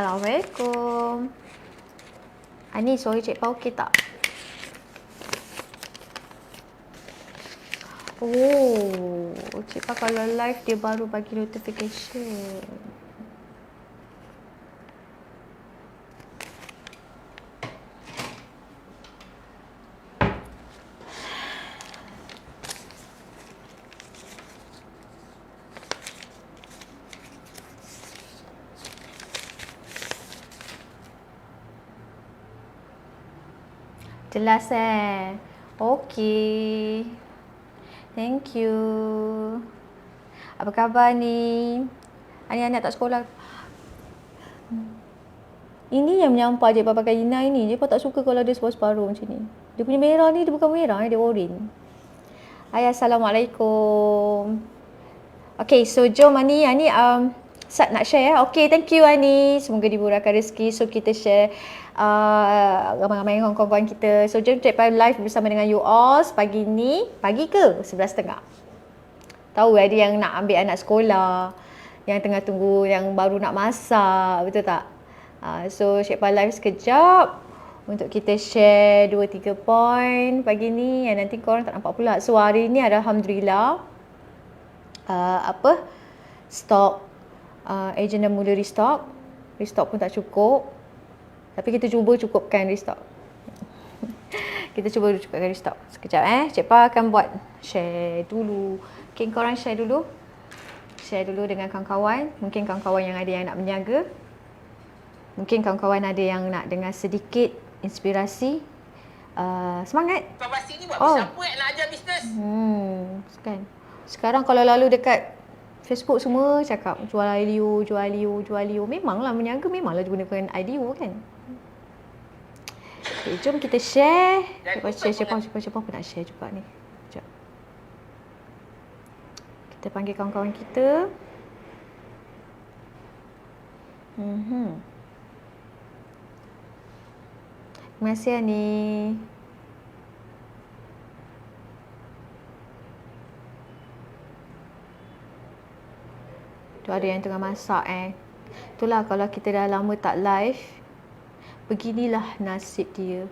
Assalamualaikum. Ani, sorry Cik Pa okey tak? Oh, Cik Pa kalau live dia baru bagi notification. Jelas Okey. Thank you. Apa khabar ni? Anak-anak tak sekolah. Ini yang menyampah je pakai inai ni. Dia tak suka kalau dia separuh-separuh macam ni. Dia punya merah ni dia bukan merah, dia oren. Hai, Assalamualaikum. Okay, so jom Ani Sat nak share. Okay, thank you Ani. Semoga dimurahkan rezeki. So kita share ramai-ramai kawan-kawan kita. So jom Cik Pa live bersama dengan you all pagi ni. Pagi ke? 11.30. Tahu ada yang nak ambil anak sekolah, yang tengah tunggu, yang baru nak masak, betul tak? So Cik Pa live sekejap untuk kita share 2-3 poin pagi ni yang nanti korang tak nampak pula. So hari ni Alhamdulillah stok ejen dah mula restock pun tak cukup, tapi kita cuba cukupkan restock. Kita cuba cukupkan restock sekejap. Cik Pa akan buat share dulu. Okay, korang share dulu dengan kawan-kawan. Mungkin kawan-kawan yang ada yang nak berniaga, mungkin kawan-kawan ada yang nak dengar sedikit inspirasi. Semangat. Kau sini buat siapa yang nak ajar bisnes? Kan. Sekarang kalau lalu dekat Facebook semua cakap jual IDU. Memanglah berniaga, memanglah gunakan IDU kan. Okay, jom kita share. Siapa pun nak share juga ni. Sekejap. Kita panggil kawan-kawan kita. Terima kasih Ani. Tu ada yang tengah masak Itulah kalau kita dah lama tak live, beginilah nasib dia.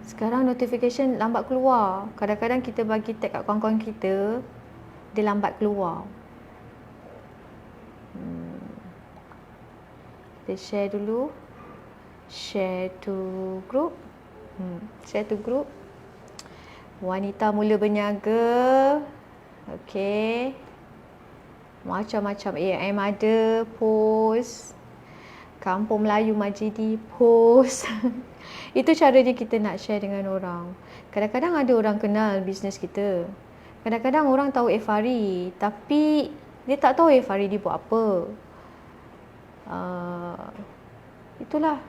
Sekarang notification lambat keluar. Kadang-kadang kita bagi tag kat kawan-kawan kita, dia lambat keluar. Kita share dulu. Share to group. Share to group. Wanita mula berniaga. Okey. Macam-macam AM ada post. Kampung Melayu Majidi post. Itu caranya kita nak share dengan orang. Kadang-kadang ada orang kenal bisnes kita. Kadang-kadang orang tahu Efari, tapi dia tak tahu Efari dia buat apa. Itulah.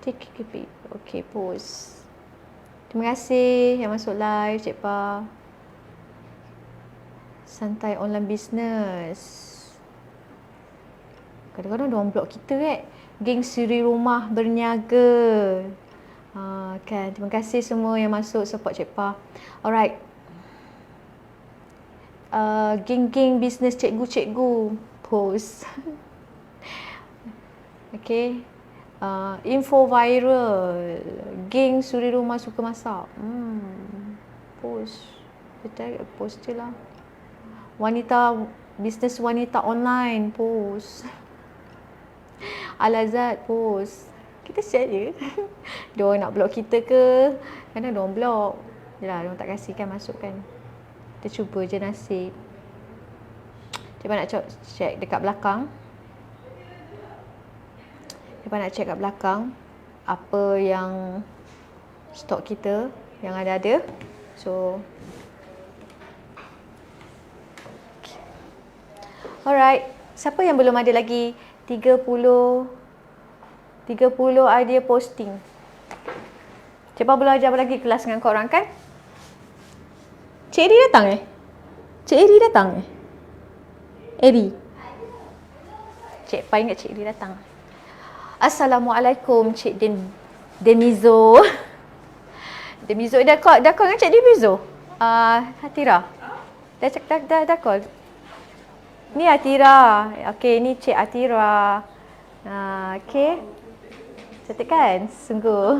Take it. Okay, post. Terima kasih yang masuk live, Cik Pa. Santai online business. Kadang-kadang diorang block kita Geng Suri Rumah Berniaga. Kan, terima kasih semua yang masuk support Cik Pa. Alright. Geng-geng bisnes cikgu-cikgu post. Okay. Info viral. Geng Suri Rumah suka masak. Post. Post je lah. Bisnes wanita online post. Al-Azad post. Kita share je. Diorang nak block kita ke? Kadang diorang block. Yelah, diorang tak kasihkan masuk kan. Kita cuba je nasib. Cuba nak check dekat belakang. Check kat belakang apa yang stok kita yang ada. So alright, siapa yang belum ada lagi 30 idea posting? Cik Pa belum ajar lagi kelas dengan korang kan? Cik Eri datang Cik Eri datang Eri. Cik Pa ingat Cik Eri datang. Assalamualaikum Cik Demizo. Demizo dah call dengan Cik Demizo? Atira. Dah call. Ni Atira. Okey, ni Cik Atira. Okey. Cantik kan? Sungguh.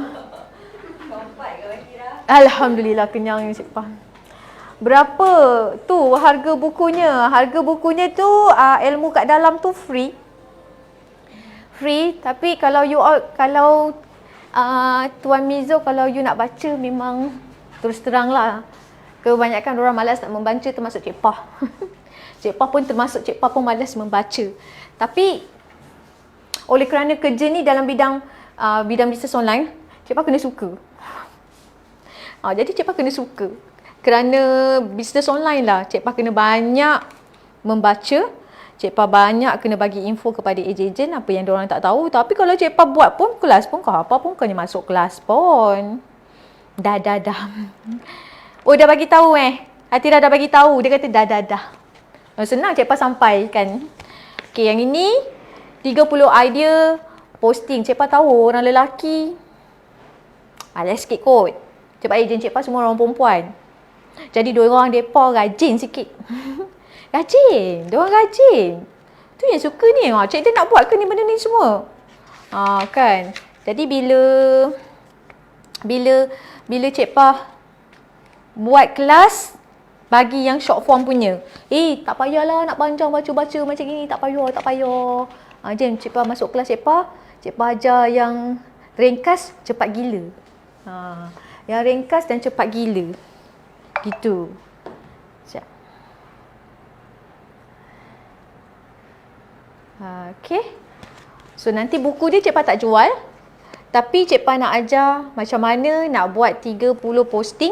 Alhamdulillah kenyang Cik Pah. Berapa tu harga bukunya? Harga bukunya tu ilmu kat dalam tu free. Free, tapi kalau Tuan Mizo, kalau you nak baca memang terus terang lah. Kebanyakan orang malas nak membaca, termasuk Cik Pah. Cik Pah pun termasuk, Cik Pah pun malas membaca. Tapi oleh kerana kerja ni dalam bidang bisnes online, Cik Pah kena suka. Jadi Cik Pah kena suka. Kerana bisnes online lah, Cik Pah kena banyak membaca. Cik Pah banyak kena bagi info kepada ejen-ejen apa yang diorang tak tahu. Tapi kalau Cik Pah buat pun, kelas pun kau apa pun kau ni masuk kelas pun. Dah. Oh, dah bagi tahu Atira dah bagi tahu. Dia kata dah. Senang Cik Pah sampaikan. Okey, yang ini 30 idea posting. Cik Pah tahu orang lelaki malas sikit kot. Sebab ejen Cik Pah semua orang perempuan. Jadi diorang depa rajin sikit. Diorang rajin. Tu yang suka ni. Cik dia nak buat ke ni benda ni semua? Kan. Jadi bila Cik Pah buat kelas bagi yang short form punya. Tak payahlah nak panjang baca-baca macam gini, tak payah. Jom Cik Pah masuk kelas Cik Pah ajar yang ringkas cepat gila. Yang ringkas dan cepat gila. Gitu. Sekejap. Okay. So nanti buku dia Cik Pah tak jual. Tapi Cik Pah nak ajar macam mana nak buat 30 posting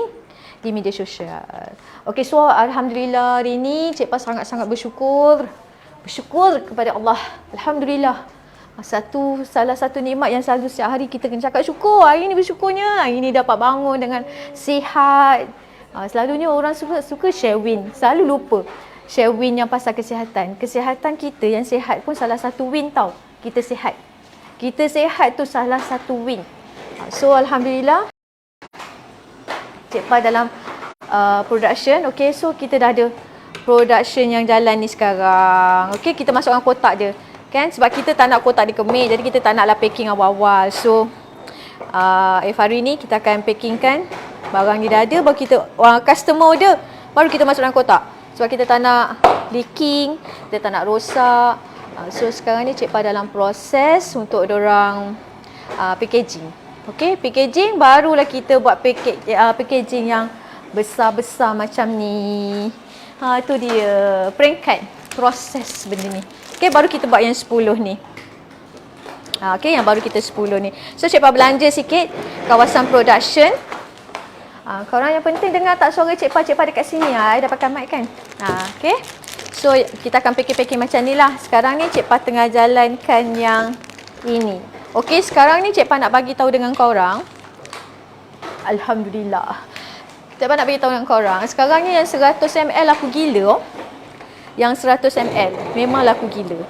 di media sosial. Okay, so Alhamdulillah hari ni Cik Pah sangat-sangat bersyukur. Bersyukur kepada Allah. Alhamdulillah. Salah satu nikmat yang selalu setiap hari kita kena cakap syukur. Hari ni bersyukurnya. Hari ni dapat bangun dengan sihat. Selalunya orang suka share win. Selalu lupa share win yang pasal kesihatan. Kesihatan kita yang sihat pun salah satu win tau. Kita sihat. Kita sihat tu salah satu win. So Alhamdulillah Cik Pah dalam production. Okay, so kita dah ada production yang jalan ni sekarang. Okay, kita masukkan kotak dia. Kan, sebab kita tak nak kotak dia kemik. Jadi kita tak naklah packing awal-awal. So hari ni kita akan packingkan barang ni dah ada. Baru kita, customer order, baru kita masuk dalam kotak. Sebab kita tak nak leaking, kita tak nak rosak. So sekarang ni Cik Pah dalam proses untuk dorang packaging. Okay, packaging barulah kita buat packaging yang besar-besar macam ni. Tu dia peringkat proses benda ni. Okay, baru kita buat yang 10 ni. Okay, yang baru kita 10 ni. So Cik Pah belanja sikit kawasan production. Korang yang penting dengar tak suara Cik Pah dekat sini. I dah pakai mic kan. Okay. So kita akan packing macam ni lah. Sekarang ni Cik Pah tengah jalankan yang ini. Okay, sekarang ni Cik Pah nak bagi tahu dengan korang. Alhamdulillah. Cik Pah nak bagi tahu dengan korang. Sekarang ni yang 100 ml aku gila. Yang 100 ml memanglah aku gila.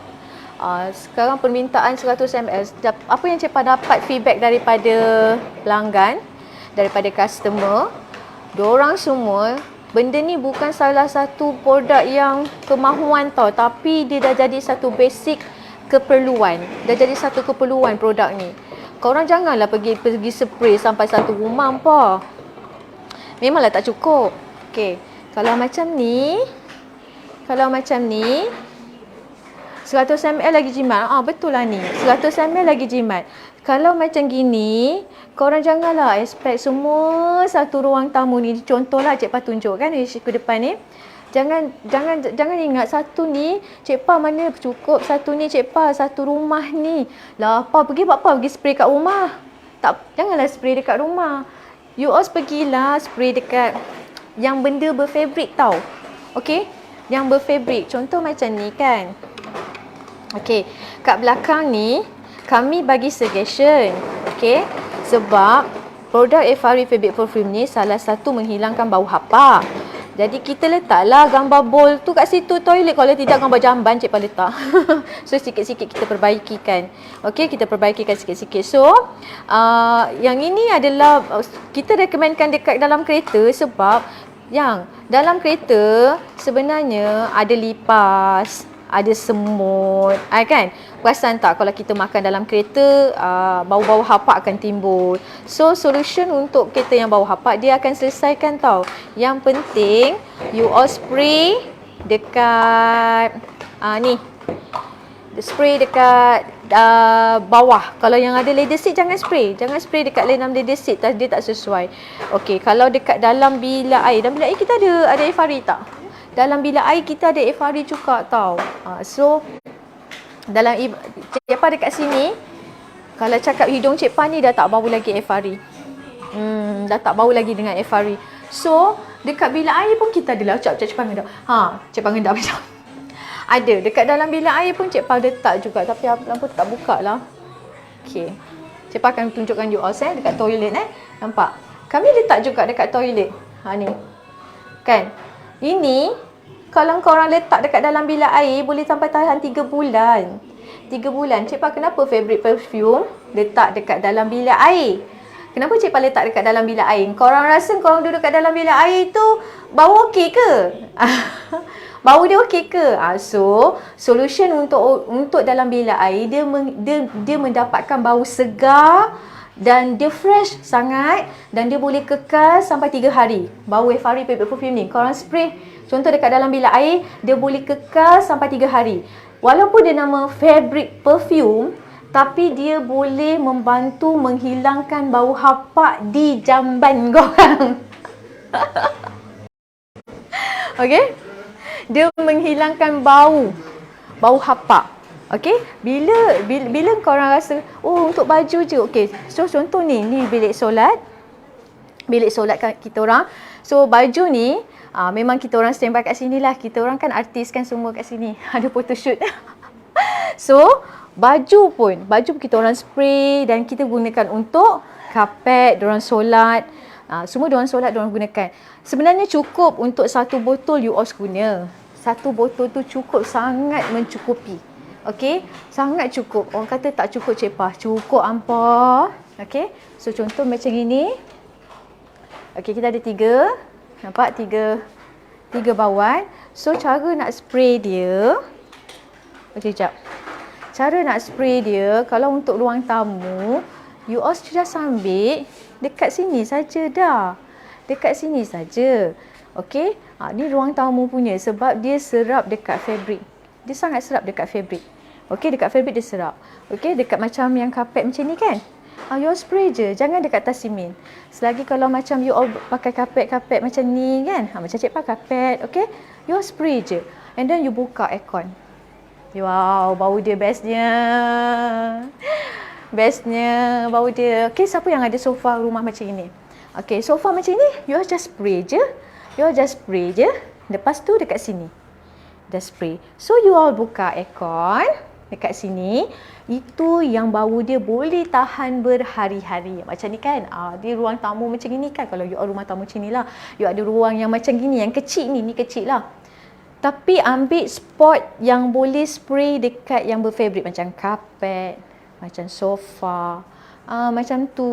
Sekarang permintaan 100 ml. Apa yang Cik Pah dapat feedback daripada pelanggan, daripada customer, diorang semua, benda ni bukan salah satu produk yang kemahuan tau, tapi dia dah jadi satu basic keperluan. Dah jadi satu keperluan produk ni. Korang janganlah pergi spray sampai satu rumah apa. Memanglah tak cukup. Okay, kalau macam ni 100 ml lagi jimat. Betul lah ni. 100 ml lagi jimat. Kalau macam gini, korang janganlah expect semua satu ruang tamu ni. Contohlah Cik Pah tunjuk kan ke depan ni. Jangan ingat satu ni Cik Pah mana cukup, satu ni Cik Pah satu rumah ni. Lah apa pergi buat apa? Pergi spray kat rumah. Janganlah spray dekat rumah. You all pergilah spray dekat yang benda berfabrik tau. Okey? Yang berfabrik. Contoh macam ni kan. Okey, kat belakang ni kami bagi suggestion. Okey, sebab produk Efari Fabric Perfume ni salah satu menghilangkan bau hapa. Jadi kita letaklah gambar bowl tu kat situ toilet. Kalau tidak gambar jamban Cik Pah letak. So sikit-sikit kita perbaikikan. Okey, kita perbaikikan sikit-sikit. So yang ini adalah kita recommendkan dekat dalam kereta sebab Yang dalam kereta sebenarnya ada lipas, ada semut, kan? Perasan tak kalau kita makan dalam kereta, bau-bau hapak akan timbul. So, solution untuk kereta yang bau hapak, dia akan selesaikan tau. Yang penting, you all spray dekat, ni. Spray dekat bawah. Kalau yang ada leather seat jangan spray. Jangan spray dekat dalam leather seat, dia tak sesuai. Okey, kalau dekat dalam bilik air, dalam bilik air kita ada FRI tak? Dalam bilik air kita ada FRI juga tau. So dalam Cik Pa dekat sini, kalau cakap hidung Cik Pa ni dah tak bau lagi FRI. Dah tak bau lagi dengan FRI. So dekat bilik air pun kita adalah Cik Pa ngendap. Cik Pa ngendap macam ada. Dekat dalam bilik air pun Cik Pa letak juga. Tapi lampu tak buka lah. Okay. Cik Pa akan tunjukkan you all dekat toilet Nampak? Kami letak juga dekat toilet. Ni. Kan? Ini, kalau korang letak dekat dalam bilik air, boleh sampai tahan 3 bulan. 3 bulan. Cik Pa kenapa favorite perfume letak dekat dalam bilik air? Kenapa Cik Pa letak dekat dalam bilik air? Korang rasa korang duduk kat dalam bilik air tu bau okey ke? Bau dia okey ke? So, solution untuk dalam bilik air, dia mendapatkan bau segar dan dia fresh sangat dan dia boleh kekal sampai 3 hari. Bau FRI favorite perfume ni, korang spray contoh dekat dalam bilik air, dia boleh kekal sampai 3 hari. Walaupun dia nama fabric perfume, tapi dia boleh membantu menghilangkan bau hapak di jamban korang. Okey? Dia menghilangkan bau hapak. Okey? Bila korang rasa, untuk baju je. Okey. So contoh ni bilik solat. Bilik solat kita orang. So baju ni memang kita orang standby kat sini lah. Kita orang kan artis kan semua kat sini. Ada photoshoot. So baju pun kita orang spray dan kita gunakan untuk kapet, diorang solat. Semua diorang solat, diorang gunakan. Sebenarnya cukup untuk 1 botol you all guna. 1 botol tu cukup, sangat mencukupi. Okey, sangat cukup. Orang kata tak cukup Cik Pa, cukup ampa. Okey, so contoh macam ini. Okey, kita ada 3. Nampak 3 bauan. So cara nak spray dia, okey jap. Cara nak spray dia, kalau untuk ruang tamu, you all just ambil dekat sini saja dah. Dekat sini saja. Okey, ni ruang tamu punya sebab dia serap dekat fabric. Dia sangat serap dekat fabric. Okey, dekat fabric dia serap. Okey, dekat macam yang kapet macam ni kan. You all spray je, jangan dekat atas simen. Selagi kalau macam you all pakai kapet macam ni kan. Macam Cik Pa kapet, okey. You all spray je. And then you buka aircon. Wow, bau dia bestnya. Bestnya bau dia. Okey, siapa yang ada sofa rumah macam ini? Okey, sofa macam ni, you all just spray je. You all just spray je. Lepas tu dekat sini. Dah spray. So you all buka aircon dekat sini. Itu yang bau dia boleh tahan berhari-hari. Macam ni kan. Di ruang tamu macam ni kan. Kalau you all rumah tamu macam ni lah. You ada ruang yang macam gini. Yang kecil ni. Ni kecil lah. Tapi ambil spot yang boleh spray dekat yang berfabric. Macam kapet. Macam sofa. Macam tu.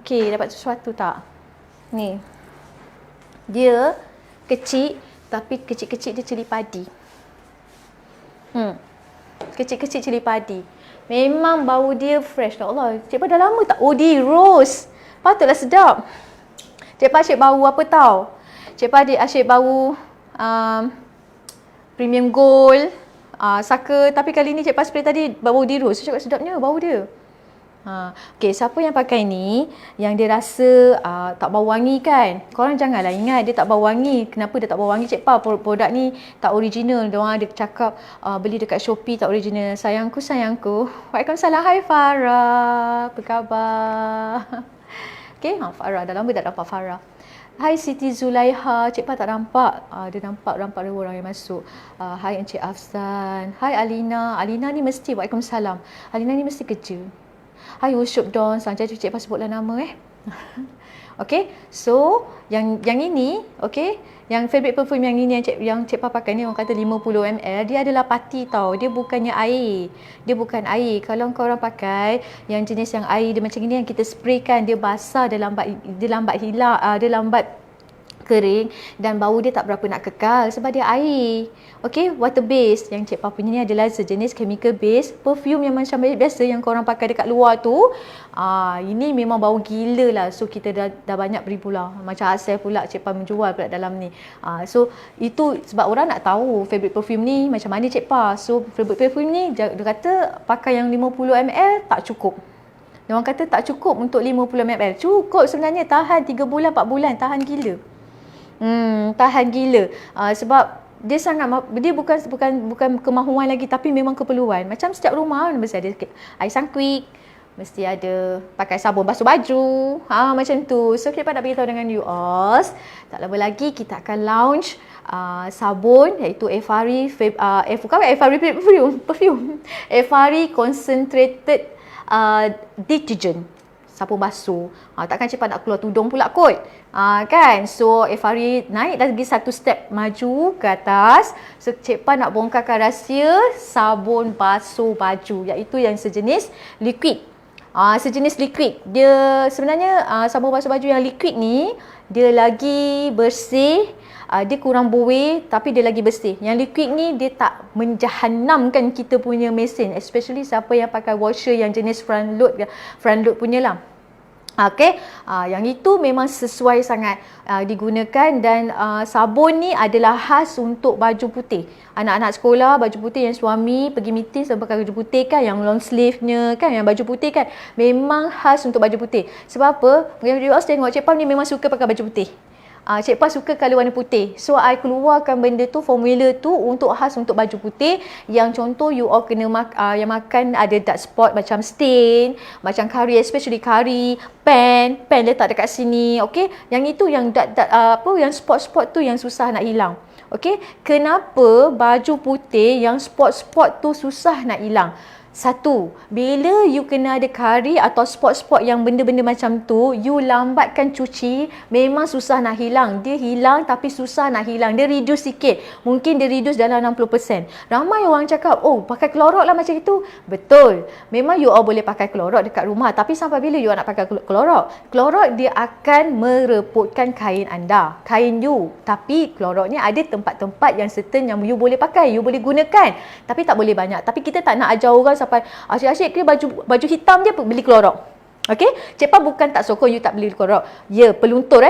Okey, dapat sesuatu tak? Ni. Dia kecil, tapi kecil-kecil dia cili padi. Kecil-kecil cili padi. Memang bau dia fresh. Ya Allah, Cik Pa dah lama tak? Di rose. Patutlah sedap. Cik Pa asyik bau apa tau? Cik Pa asyik bau premium gold, saka. Tapi kali ni Cik Pa spray tadi bau di rose. Cakap sedapnya bau dia. Okey, siapa yang pakai ni, yang dia rasa tak bau wangi kan? Korang janganlah ingat dia tak bau wangi. Kenapa dia tak bau wangi? Cik Pa, produk ni tak original. Diorang ada cakap beli dekat Shopee tak original. Sayangku. Waalaikumsalam. Hai Farah. Apa khabar? Okey, Farah. Dah lama tak nampak Farah. Hai Siti Zulaiha. Cik Pa tak nampak. Dia nampak ada orang yang masuk. Hai Encik Afsan. Hai Alina. Alina ni mesti, waalaikumsalam. Alina ni mesti kerja. Hai Usyuk Don, saja Cik Pa sebutlah nama Okey, so yang ini, okey, yang fabric perfume yang ini yang Cik Pa pakai ni orang kata 50 ml, dia adalah pati tau. Dia bukannya air. Dia bukan air. Kalau korang pakai yang jenis yang air dia macam ini yang kita spraykan, dia basah, dia lambat hilang, dia lambat kering dan bau dia tak berapa nak kekal sebab dia air. Okay, water based. Yang Cik Pa punya ni adalah sejenis chemical based perfume yang macam biasa yang korang pakai dekat luar tu. Ini memang bau gila lah. So kita dah banyak beri pula. Macam Asel pula Cik Pa menjual pula dalam ni. So itu sebab orang nak tahu fabric perfume ni macam mana Cik Pa. So fabric perfume ni dia kata pakai yang 50 ml tak cukup. Dia orang kata tak cukup untuk 50 ml. Cukup sebenarnya, tahan 3 bulan 4 bulan, tahan gila. Tahan gila. Sebab dia bukan kemahuan lagi tapi memang keperluan. Macam setiap rumah mesti ada air sangkuik, mesti ada pakai sabun basuh baju. Macam tu. So kita nak beritahu dengan you all, tak lama lagi kita akan launch sabun iaitu Efari perfume. Efari concentrated detergent, sabun basuh. Takkan Cik Pa nak keluar tudung pula kot. Kan? So Efari naik lagi satu step maju ke atas. So Cik Pa nak bongkarkan rahsia sabun basuh baju, iaitu yang sejenis liquid. Sejenis liquid. Dia sebenarnya sabun basuh baju yang liquid ni dia lagi bersih. Dia kurang buih tapi dia lagi bersih. Yang liquid ni dia tak menjahannamkan kita punya mesin, especially siapa yang pakai washer yang jenis front load punya lah. Okay, yang itu memang sesuai sangat digunakan dan sabun ni adalah khas untuk baju putih. Anak-anak sekolah baju putih, yang suami pergi meeting sampai pakai baju putih kan, yang long sleeve-nya kan, yang baju putih kan, memang khas untuk baju putih. Sebab apa? You all tengok Cik Pa ni memang suka pakai baju putih. Cik Pa suka colour warna putih. So I keluarkan benda tu, formula tu untuk khas untuk baju putih. Yang contoh you all kena yang makan ada dark spot macam stain, macam kari, especially kari, pen letak dekat sini. Okey, yang itu yang yang spot-spot tu yang susah nak hilang. Okey, kenapa baju putih yang spot-spot tu susah nak hilang? Satu, bila you kena ada kari atau spot-spot yang benda-benda macam tu, you lambatkan cuci, memang susah nak hilang. Dia hilang tapi susah nak hilang. Dia reduce sikit. Mungkin dia reduce dalam 60%. Ramai orang cakap, oh pakai Clorox lah macam itu. Betul. Memang you all boleh pakai Clorox dekat rumah. Tapi sampai bila you all nak pakai Clorox? Clorox dia akan mereputkan kain anda. Kain you. Tapi Clorox ni ada tempat-tempat yang certain yang you boleh pakai. You boleh gunakan. Tapi tak boleh banyak. Tapi kita tak nak ajar orang sampai asyik-asyik ke baju hitam je beli Clorox. Okey, Cik Pa bukan tak sokong you tak beli Clorox. Ya, peluntur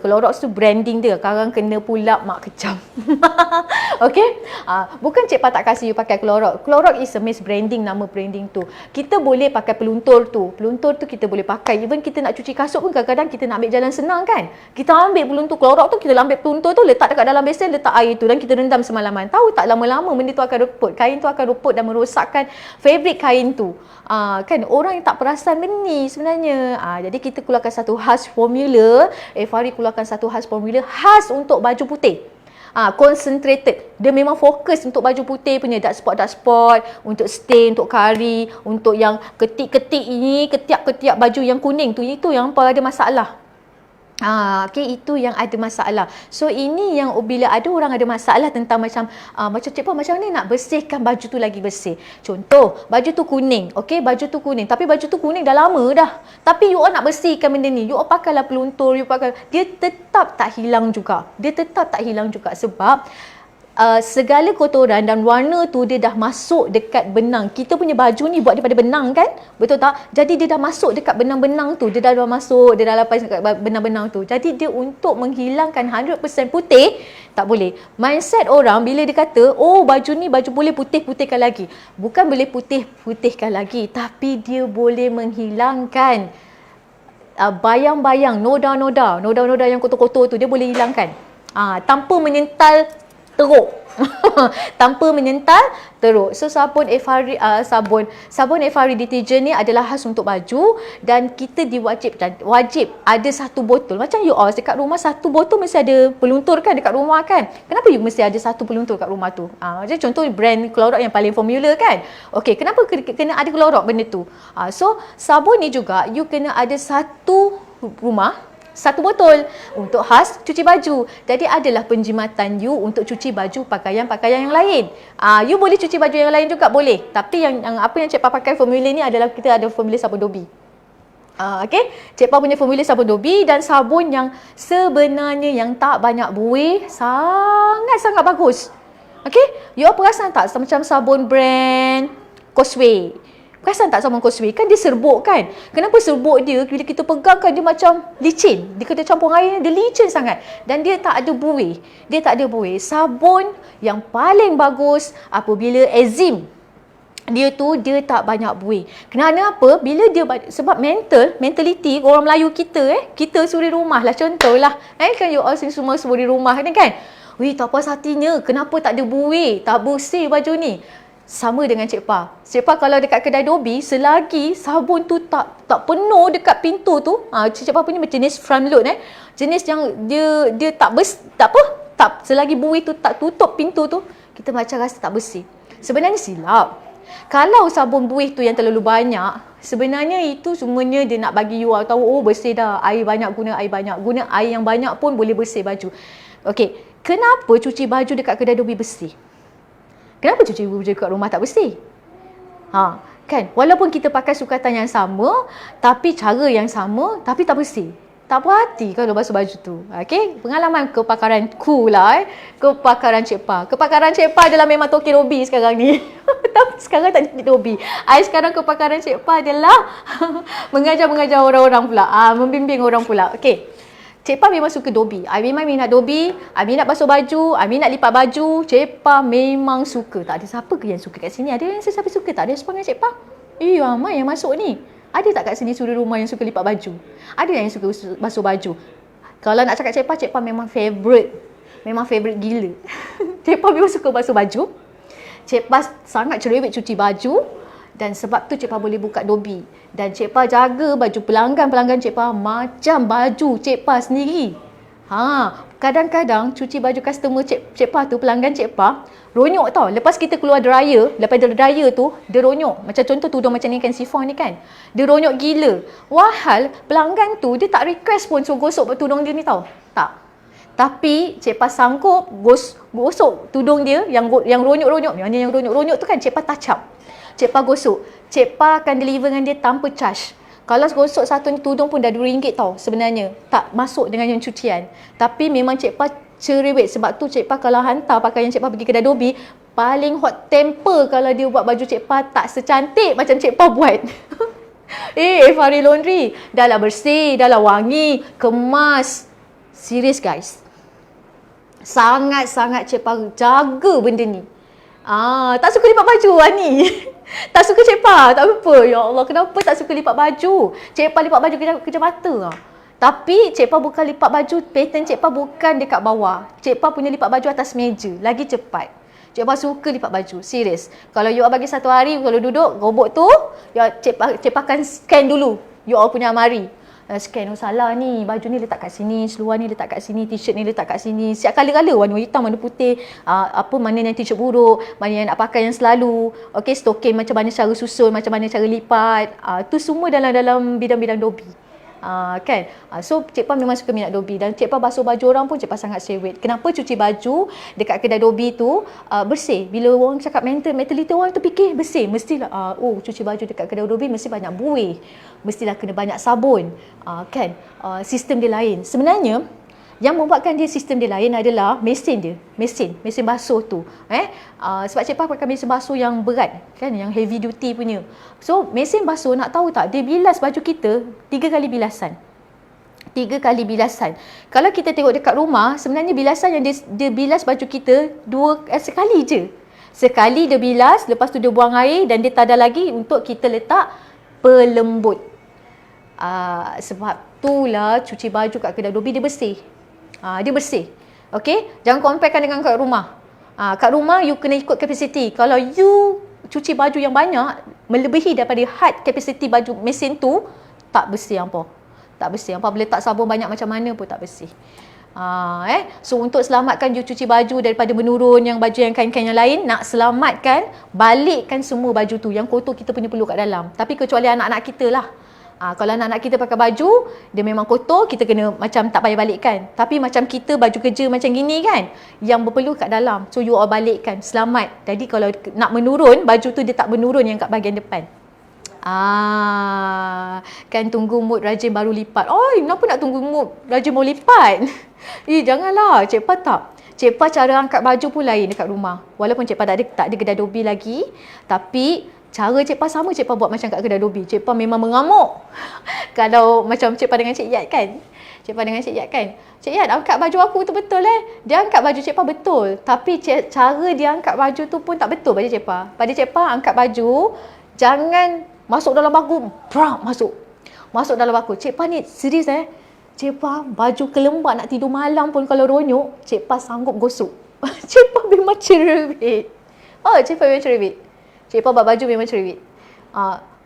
Clorox tu branding dia. Sekarang kena pula mak kecam. Okey? Bukan Cik Pa tak kasih you pakai Clorox. Clorox is a misbranding, nama branding tu. Kita boleh pakai peluntur tu. Peluntur tu kita boleh pakai. Even kita nak cuci kasut pun kadang-kadang kita nak ambil jalan senang kan. Kita ambil peluntur Clorox tu, kita ambil peluntur tu, letak dekat dalam besen, letak air tu dan kita rendam semalaman. Tahu tak lama-lama benda tu akan reput. Kain tu akan reput dan merosakkan fabric kain tu. Kan orang yang tak perasan benda ni sebenarnya. Jadi kita keluarkan satu khas formula. Efari keluarkan satu khas formula khas untuk baju putih. Concentrated. Dia memang fokus untuk baju putih punya dark spot, untuk stain, untuk kari, untuk yang ketik-ketik ini, ketiak-ketiak baju yang kuning tu, itu yang ada masalah. Okay, itu yang ada masalah. So ini yang bila ada orang ada masalah tentang macam Cik Pa macam ni nak bersihkan baju tu lagi bersih. Contoh, baju tu kuning. Okay, baju tu kuning. Tapi baju tu kuning dah lama dah. Tapi you all nak bersihkan benda ni. You all pakailah peluntur, dia tetap tak hilang juga. Sebab segala kotoran dan warna tu dia dah masuk dekat benang. Kita punya baju ni buat daripada benang kan? Betul tak? Jadi dia dah masuk dekat benang-benang tu. Dia dah lapis dekat benang-benang tu. Jadi dia untuk menghilangkan 100% putih, tak boleh. Mindset orang bila dia kata, oh baju ni baju boleh putih-putihkan lagi. Bukan boleh putih-putihkan lagi. Tapi dia boleh menghilangkan bayang-bayang, noda-noda yang kotor-kotor tu dia boleh hilangkan. Tanpa menyental teruk. Tanpa menyental teruk. So sabun Efari detergent ni adalah khas untuk baju dan kita wajib ada satu botol. Macam you all dekat rumah satu botol mesti ada peluntur kan dekat rumah kan. Kenapa you mesti ada satu peluntur kat rumah tu? Macam contoh brand Clorox yang paling formula kan. Okey, kenapa kena ada Clorox benda tu? So sabun ni juga you kena ada satu rumah, satu botol untuk khas cuci baju. Jadi adalah penjimatan you untuk cuci baju pakaian-pakaian yang lain. You boleh cuci baju yang lain juga boleh. Tapi yang apa yang Cik Pa pakai formula ni adalah kita ada formula sabun Dobi. Okay, Cik Pa punya formula sabun Dobby dan sabun yang sebenarnya yang tak banyak buih, sangat-sangat bagus. Okay, you all perasan tak macam sabun brand Causeway? Perasan tak sabun Causeway? Kan dia serbuk kan? Kenapa serbuk dia bila kita pegang kan dia macam licin. Dia kena campur air, dia licin sangat. Dan dia tak ada buih. Dia tak ada buih. Sabun yang paling bagus apabila eczema. Dia tak banyak buih. Kenapa? Bila dia sebab mentality orang Melayu kita kita suri rumah lah contohlah. Kan you all semua suri rumah ni kan. Weh, tak puas hatinya. Kenapa tak ada buih? Tak bersih baju ni. Sama dengan Cik Pa. Cik Pa kalau dekat kedai Dobby, selagi sabun tu tak penuh dekat pintu tu, Cik Pa punya jenis front load jenis yang dia tak selagi buih tu tak tutup pintu tu, kita macam rasa tak bersih. Sebenarnya silap. Kalau sabun buih tu yang terlalu banyak, sebenarnya itu semuanya dia nak bagi you all tahu, oh bersih dah, air banyak, guna air banyak. Guna air yang banyak pun boleh bersih baju. Okey, kenapa cuci baju dekat kedai Dobby bersih? Kenapa cuci baju dekat rumah tak bersih? Kan? Walaupun kita pakai sukatan yang sama, tapi cara yang sama, tapi tak bersih. Tak puas hati kalau basuh baju tu. Okey, pengalaman kepakaranku lah kepakaran Cik Pa. Kepakaran Cik Pa adalah memang token Dobby sekarang ni. Tapi sekarang tak jadi Dobby. Sekarang kepakaran Cik Pa adalah mengajar orang-orang pula. Membimbing orang pula. Okey. Cik Pa memang suka Dobby. Memang minat Dobby. Minat basuh baju. Minat lipat baju. Cik Pa memang suka. Tak ada siapa ke yang suka kat sini? Ada yang siapa suka? Tak ada yang suka dengan Cik Pa? Ramai yang masuk ni. Ada tak kat sini suri rumah yang suka lipat baju? Ada yang suka basuh baju? Kalau nak cakap Cik Pa memang favourite. Memang favourite gila. Cik Pa memang suka basuh baju. Cik Pa sangat cerewet cuci baju. Dan sebab tu Cik Pa boleh buka Dobby. Dan Cik Pa jaga baju pelanggan Cik Pa macam baju Cik Pa sendiri. Kadang-kadang cuci baju customer Cik Pa tu, pelanggan Cik Pa, ronyok tau. Lepas kita keluar dryer, lepas dryer tu, dia ronyok. Macam contoh tudung macam ni kan, sifon ni kan. Dia ronyok gila. Wahal pelanggan tu, dia tak request pun suruh gosok tudung dia ni tau. Tak. Tapi Cik Pa sanggup gosok tudung dia yang ronyok-ronyok. Yang ronyok-ronyok tu kan Cik Pa touch up. Cik Pa gosok. Cik Pa akan deliver dengan dia tanpa charge. Kalau gosok satu ni tudung pun dah RM2 tau sebenarnya. Tak masuk dengan yang cucian. Tapi memang Cik Pa cerewet. Sebab tu Cik Pa kalau hantar pakaian Cik Pa pergi kedai Dobby, paling hot temper kalau dia buat baju Cik Pa tak secantik macam Cik Pa buat. Fahri Laundry. Dah lah bersih, dah lah wangi, kemas. Serius guys. Sangat-sangat Cik Pa jaga benda ni. Tak suka lipat baju ni. Tak suka Cik Pa, tak apa. Ya Allah, kenapa tak suka lipat baju? Cik Pa lipat baju kejap mata. Tapi Cik Pa bukan lipat baju, pattern Cik Pa bukan dekat bawah. Cik Pa punya lipat baju atas meja, lagi cepat. Cik Pa suka lipat baju, serius. Kalau you all bagi satu hari, kalau duduk, robot tu, Cik Pa akan scan dulu you all punya almari. Scan, salah ni, baju ni letak kat sini, seluar ni letak kat sini, t-shirt ni letak kat sini. Siap kala-kala, warna hitam, warna putih, mana yang t-shirt buruk, mana yang nak pakai yang selalu. Okey, stokin macam mana cara susun, macam mana cara lipat. Tu semua dalam bidang-bidang Dobby. Kan? So Cik Pa memang suka minat Dobby. Dan Cik Pa basuh baju orang pun Cik Pa sangat cerewet. Kenapa cuci baju dekat kedai Dobby tu bersih? Bila orang cakap mentality orang tu fikir bersih, mestilah cuci baju dekat kedai Dobby mesti banyak buih, mestilah kena banyak sabun. Kan? Sistem dia lain. Sebenarnya yang membuatkan dia sistem dia lain adalah mesin dia. Mesin basuh tu. Sebab Cik Pa pakai mesin basuh yang berat kan, yang heavy duty punya. So mesin basuh, nak tahu tak, dia bilas baju kita 3 kali bilasan. 3 kali bilasan. Kalau kita tengok dekat rumah, sebenarnya bilasan yang dia bilas baju kita sekali je. Sekali dia bilas, lepas tu dia buang air dan dia tada lagi untuk kita letak pelembut. Sebab itulah cuci baju kat kedai Dobby dia bersih. Dia bersih. Okey, jangan comparekan dengan kat rumah. Kat rumah you kena ikut kapasiti. Kalau you cuci baju yang banyak melebihi daripada had kapasiti baju mesin tu, tak bersih hampa. Tak bersih hampa, boleh tak sabun banyak macam mana pun tak bersih. So untuk selamatkan you cuci baju daripada menurun yang baju yang kain-kain yang lain, nak selamatkan, balikkan semua baju tu yang kotor kita punya perlu kat dalam. Tapi kecuali anak-anak kita lah. Kalau anak-anak kita pakai baju, dia memang kotor, kita kena macam tak payah balikkan. Tapi macam kita baju kerja macam gini kan, yang berpeluh kat dalam, so you all balikkan, selamat. Jadi kalau nak menurun, baju tu dia tak menurun yang kat bahagian depan. Kan tunggu mood rajin baru lipat. Oi, kenapa nak tunggu mood rajin baru lipat? Janganlah. Cik Pa tak. Cik Pa cara angkat baju pun lain dekat rumah. Walaupun Cik Pa tak ada kedai dobi lagi, tapi cara Cik Pa sama Cik Pa buat macam kat kedai dobi. Cik Pa memang mengamuk. Kalau macam Cik Pa dengan Cik Yat kan. Cik Pa dengan Cik Yat kan. Cik Yat angkat baju aku tu betul Dia angkat baju Cik Pa betul. Tapi cara dia angkat baju tu pun tak betul pada Cik Pa. Pada Cik Pa angkat baju, jangan masuk dalam bahu. Masuk dalam bahu. Cik Pa ni serius Cik Pa baju kelembak nak tidur malam pun kalau ronyok, Cik Pa sanggup gosok. Cik Pa memang cerewet. Cik Pa memang cerewet. Cik Pa buat baju memang cerewet.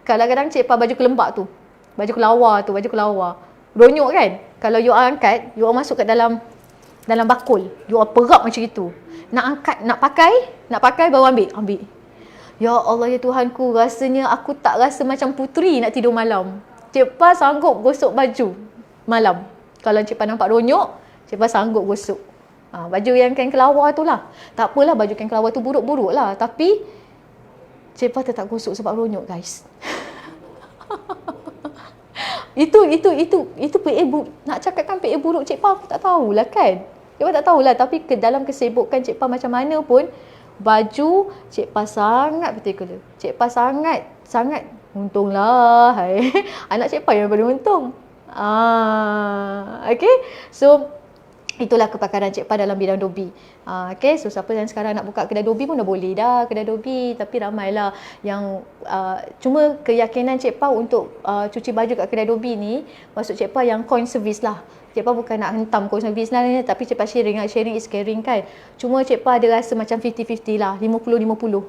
Kadang-kadang Cik Pa baju kelembak tu, baju kelawar. Ronyok kan? Kalau you angkat, you masuk kat dalam bakul. You perap macam itu. Nak angkat, nak pakai baru ambil. Ya Allah ya Tuhanku, rasanya aku tak rasa macam puteri nak tidur malam. Cik Pa sanggup gosok baju malam. Kalau Cik Pa nampak ronyok, Cik Pa sanggup gosok. Baju yang kain kelawar tu lah. Tak apalah baju kain kelawar tu buruk-buruk lah. Tapi Cik Pa tetap gosok sebab ronyok guys. Itu PA buruk. Nak cakapkan PA buruk Cik Pa aku tak tahulah kan. Cik Pa tak tahulah. Tapi dalam kesibukan Cik Pa macam mana pun, baju Cik Pa sangat particular. Cik Pa sangat untunglah. Anak Cik Pa yang paling untung. Okay. So itulah kepakaran Cik Pa dalam bidang dobi. Okay, so siapa yang sekarang nak buka kedai dobi pun dah boleh dah kedai dobi. Tapi ramailah yang cuma keyakinan Cik Pa untuk cuci baju kat kedai dobi ni, maksud Cik Pa yang coin service lah. Cik Pa bukan nak hentam coin service lah, tapi Cik Pa sharing is caring kan. Cuma Cik Pa ada rasa macam 50-50 lah, 50-50.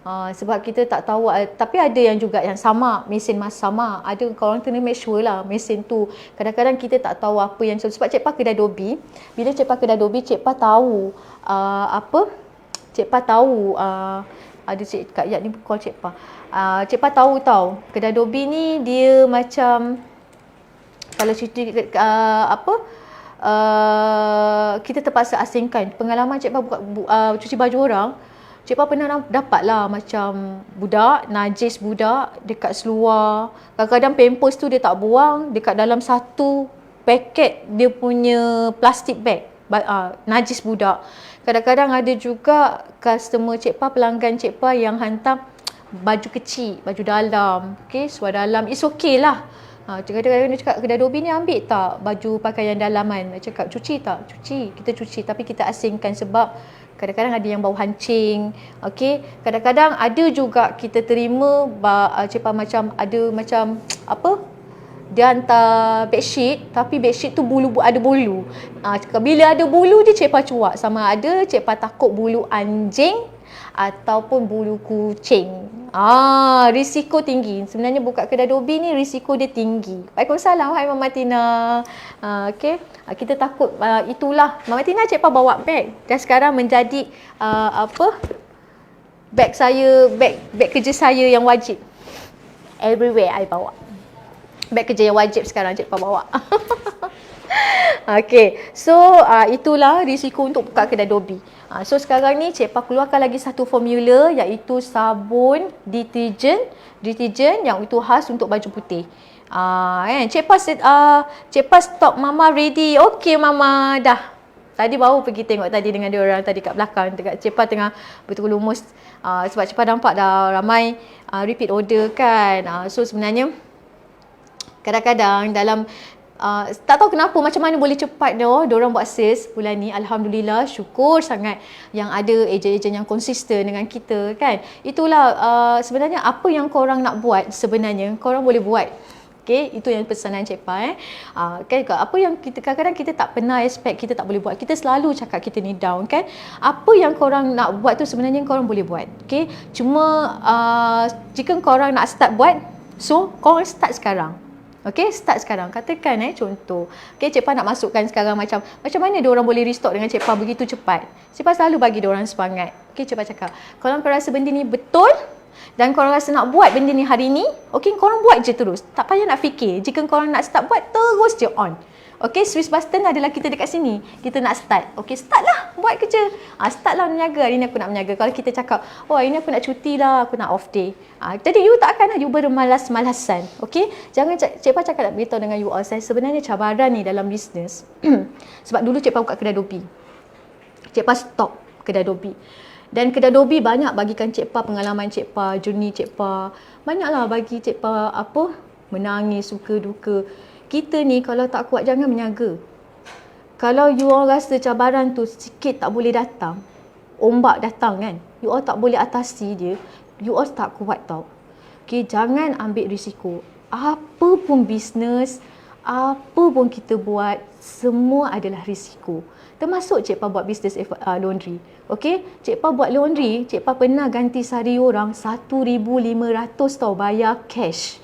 Sebab kita tak tahu, tapi ada yang juga yang sama, mesin sama. Ada korang kena make sure lah mesin tu. Kadang-kadang kita tak tahu apa yang, sebab Cik Pa kedai dobi. Bila Cik Pa kedai dobi, Cik Pa tahu Cik Pa tahu ada Kak Yat ni call Cik Pa. Cik Pa tahu tau, kedai dobi ni dia macam kalau cuci kita terpaksa asingkan. Pengalaman Cik Pa cuci baju orang, Cik Pa pernah dapat lah macam budak, najis budak dekat seluar. Kadang-kadang pampers tu dia tak buang dekat dalam satu paket dia punya plastik bag. Najis budak. Kadang-kadang ada juga customer Cik Pa, pelanggan Cik Pa yang hantar baju kecil, baju dalam. Okay, seluar dalam. It's okay lah. Kadang-kadang dia cakap, kedai dobi ni ambil tak baju pakaian dalaman? Dia cakap, cuci tak? Cuci. Kita cuci tapi kita asingkan sebab kadang-kadang ada yang bau hancing. Okay. Kadang-kadang ada juga kita terima Cik Pa macam ada macam dia hantar bedsheet tapi bedsheet tu ada bulu. Bila ada bulu dia Cik Pa cuak. Sama ada Cik Pa takut bulu anjing ataupun bulu kucing. Risiko tinggi. Sebenarnya buka kedai dobi ni risiko dia tinggi. Waalaikumsalam, hai Mama Tina. Okay. Kita takut itulah. Mama Tina Cik Pa bawa beg. Dan sekarang menjadi beg saya, beg kerja saya yang wajib. Everywhere I bawa. Beg kerja yang wajib sekarang Cik Pa bawa. Okay, so itulah risiko untuk buka kedai dobi. So sekarang ni Cik Pa keluarkan lagi satu formula, iaitu sabun deterjen yang itu khas untuk baju putih. Cik Pa stok Mama ready. Okay Mama, dah. Tadi baru pergi tengok tadi dengan dia orang tadi kat belakang. Cik Pa tengah betul lumus sebab Cik Pa nampak dah ramai repeat order kan. So sebenarnya kadang-kadang dalam tak tahu kenapa macam mana boleh cepat diorang buat sales bulan ni. Alhamdulillah, syukur sangat yang ada ejen-ejen yang konsisten dengan kita kan. Itulah sebenarnya apa yang korang nak buat sebenarnya korang boleh buat. Okay, itu yang pesanan Cik Pa kan, apa yang kita kadang-kadang kita tak pernah expect kita tak boleh buat. Kita selalu cakap kita ni down kan. Apa yang korang nak buat tu sebenarnya korang boleh buat. Okay, cuma jika korang nak start buat, so korang start sekarang. Okay, start sekarang. Katakan contoh. Okay, Cik Pa nak masukkan sekarang macam mana diorang boleh restock dengan Cik Pa begitu cepat. Cik Pa selalu bagi diorang semangat. Okay, Cik Pa cakap, kalau korang rasa benda ni betul dan korang rasa nak buat benda ni hari ni, okay, korang buat je terus. Tak payah nak fikir. Jika korang nak start buat, terus je on. Okay, Swiss button adalah kita dekat sini. Kita nak start. Okay, start lah. Buat kerja. Start lah meniaga. Hari ni aku nak meniaga. Kalau kita cakap, oh hari ni aku nak cuti lah, aku nak off day. Jadi you tak akan lah, you bermalas-malasan. Okay, jangan Cik Pa cakap nak beritahu dengan you all. Saya sebenarnya cabaran ni dalam bisnes. Sebab dulu Cik Pa buka kedai dobi. Cik Pa stop kedai dobi. Dan kedai dobi banyak bagikan Cik Pa pengalaman Cik Pa, journey Cik Pa. Banyaklah bagi Cik Pa menangis, suka duka. Kita ni kalau tak kuat jangan meniaga. Kalau you all rasa cabaran tu sikit tak boleh datang, ombak datang kan, you all tak boleh atasi dia, you all tak kuat tau. Okay, jangan ambil risiko. Apa pun bisnes, apa pun kita buat, semua adalah risiko. Termasuk Cik Pa buat bisnes laundry. Okay, Cik Pa buat laundry, Cik Pa pernah ganti sari orang 1,500 tau, bayar cash.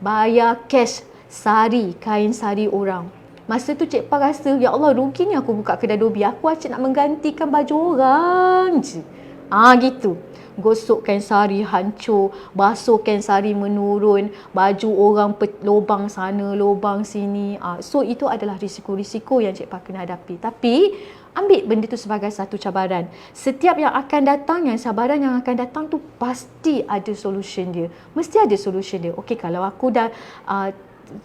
Bayar cash sari, kain sari orang. Masa tu Cik Pa rasa, ya Allah, ruginya aku buka kedai dobi. Aku asyik nak menggantikan baju orang je. Gitu. Gosok kain sari hancur, basuh kain sari menurun, baju orang lubang sana, lubang sini. So itu adalah risiko-risiko yang Cik Pa kena hadapi. Tapi ambil benda tu sebagai satu cabaran. Setiap yang akan datang, yang cabaran yang akan datang tu pasti ada solution dia. Mesti ada solution dia. Okey, kalau aku dah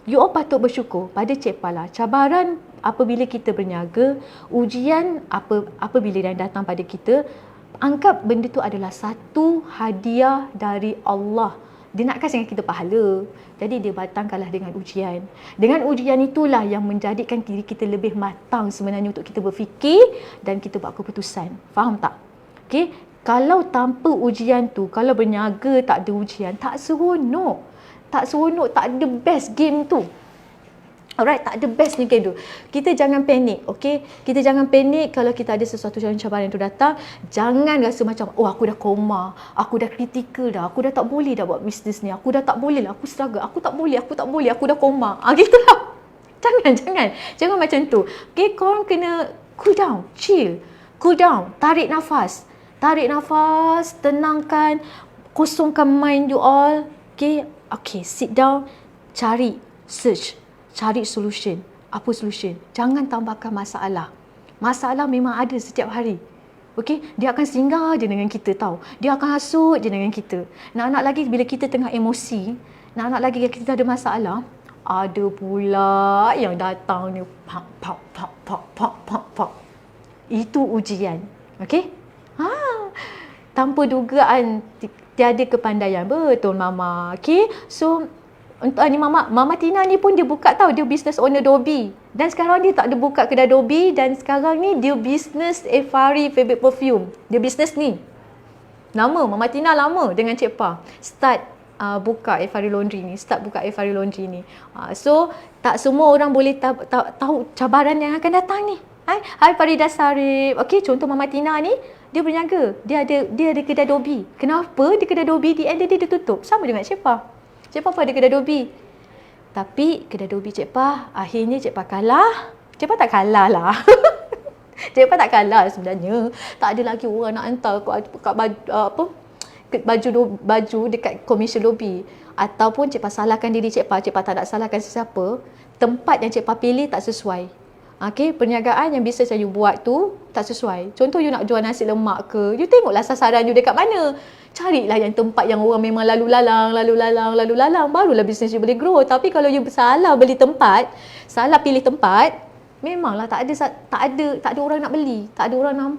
you all patut bersyukur pada Cik Pa lah. Cabaran apabila kita berniaga, ujian apabila yang datang pada kita, anggap benda tu adalah satu hadiah dari Allah. Dia nak kasih kita pahala. Jadi dia datangkanlah dengan ujian. Dengan ujian itulah yang menjadikan diri kita lebih matang sebenarnya untuk kita berfikir dan kita buat keputusan. Faham tak? Okey, kalau tanpa ujian tu, kalau berniaga tak ada ujian, tak seronok. Tak seronok, tak ada best game tu. Alright, tak ada best ni game tu. Kita jangan panik, okay? Kita jangan panik kalau kita ada sesuatu cabaran tu datang. Jangan rasa macam, oh aku dah koma, aku dah kritikal dah, aku dah tak boleh dah buat bisnes ni, aku dah tak boleh lah, aku struggle, aku tak boleh, aku dah koma. Gitu lah. Jangan macam tu. Okay, korang kena cool down, chill, cool down, tarik nafas, tenangkan, kosongkan mind you all. Okay, sit down, search, cari solution. Apa solution? Jangan tambahkan masalah. Masalah memang ada setiap hari. Okay, dia akan singgah je dengan kita tau. Dia akan hasut je dengan kita. Nak-nak lagi bila kita tengah emosi, nak-nak lagi bila kita ada masalah, ada pula yang datang ni, pak. Itu ujian. Okay? Tanpa dugaan, tiada kepandaian. Betul Mama. Okay, so untuk ni Mama Tina ni pun dia buka tau, dia business owner dobi. Dan sekarang dia tak ada buka kedai dobi, dan sekarang ni dia business Efari fabric perfume. Dia business ni. Nama Mama Tina lama dengan Cik Pa. Start buka Efari Laundry ni. So tak semua orang boleh tahu cabaran yang akan datang ni. Hai Farida Sarip. Okay, contoh Mama Tina ni, dia berniaga. Dia ada kedai dobi. Kenapa dia kedai dobi di end dia tutup? Sama dengan Cik Pa. Cik Pa ada kedai dobi. Tapi kedai dobi Cik Pa, akhirnya Cik Pa kalah. Cik Pa tak kalah lah. Cik Pa tak kalah sebenarnya. Tak ada lagi orang nak hantar baju dekat komersial dobi. Ataupun Cik Pa salahkan diri Cik Pa tak nak salahkan sesiapa. Tempat yang Cik Pa pilih tak sesuai. Okay, perniagaan yang bisnes yang you buat tu tak sesuai. Contoh you nak jual nasi lemak ke, you tengoklah sasaran you dekat mana. Carilah yang tempat yang orang memang lalu lalang, barulah bisnes you boleh grow. Tapi kalau you salah salah pilih tempat, memanglah tak ada orang nak beli, tak ada orang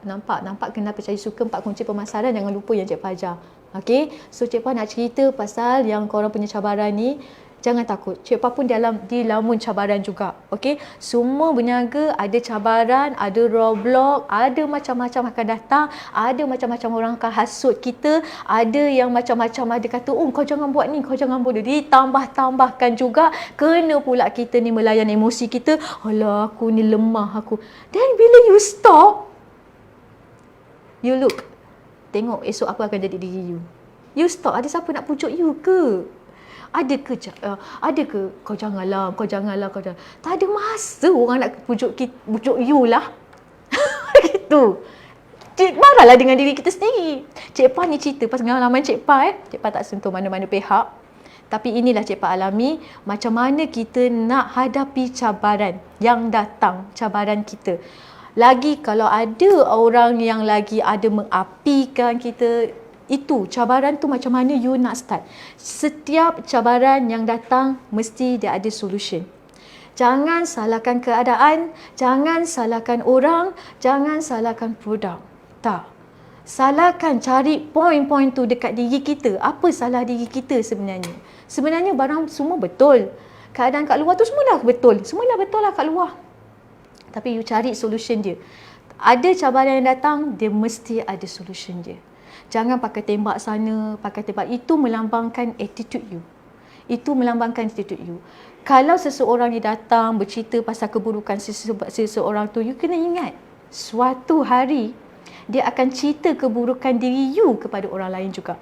nampak kena percaya suka 4 kunci pemasaran. Jangan lupa yang Cik Pa ajar. Okay, so Cik Pa nak cerita pasal yang korang punya cabaran ni. Jangan takut. Cik Pa pun dilamun cabaran juga. Okey, semua berniaga ada cabaran, ada roadblock, ada macam-macam akan datang, ada macam-macam orang akan hasut kita, ada yang macam-macam ada kata, "Oh, kau jangan buat ni, kau jangan buat ni." Ditambah-tambahkan juga kena pula kita ni melayan emosi kita. Alah, aku ni lemah aku. Dan bila you stop, you look, tengok esok apa akan jadi diri you. You stop, ada siapa nak pujuk you ke? Ada ke kau janganlah. Tak ada masa orang nak pujuk you lah. Gitu. Marahlah dengan diri kita sendiri. Cik Pa ni cerita pasal pengalaman Cik Pa. Cik Pa tak sentuh mana-mana pihak. Tapi inilah Cik Pak alami macam mana kita nak hadapi cabaran yang datang, cabaran kita. Lagi kalau ada orang yang lagi ada mengapikan kita, itu cabaran tu macam mana you nak start. Setiap cabaran yang datang mesti dia ada solution. Jangan salahkan keadaan, jangan salahkan orang, jangan salahkan produk. Tak. Salahkan, cari poin-poin tu dekat diri kita. Apa salah diri kita sebenarnya? Sebenarnya barang semua betul. Keadaan kat luar tu semua dah betul. Semua dah betul lah kat luar. Tapi you cari solution dia. Ada cabaran yang datang, dia mesti ada solution dia. Jangan pakai tembak sana, pakai tembak. Itu melambangkan attitude you. Itu melambangkan attitude you. Kalau seseorang ni datang bercerita pasal keburukan seseorang tu, you kena ingat, suatu hari dia akan cerita keburukan diri you kepada orang lain juga.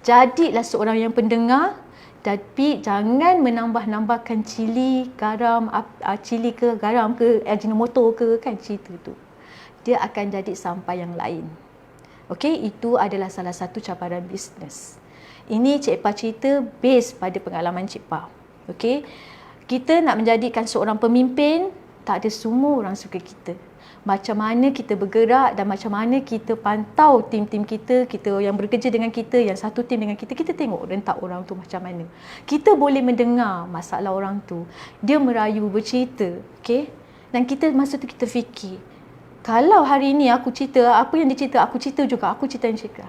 Jadilah seorang yang pendengar, tapi jangan menambah-nambahkan cili, garam, cili ke garam ke ajinomoto ke kan cerita tu. Dia akan jadi sampah yang lain. Okey, itu adalah salah satu cabaran bisnes. Ini Cik Pa cerita base pada pengalaman Cik Pa. Okey. Kita nak menjadikan seorang pemimpin, tak ada semua orang suka kita. Macam mana kita bergerak dan macam mana kita pantau tim-tim kita yang bekerja dengan kita, yang satu tim dengan kita, kita tengok rentak orang tu macam mana. Kita boleh mendengar masalah orang tu. Dia merayu, bercerita. Okey. Dan kita masa tu kita fikir, kalau hari ni aku cerita, apa yang dia cerita, aku cerita juga, aku cerita yang cerita.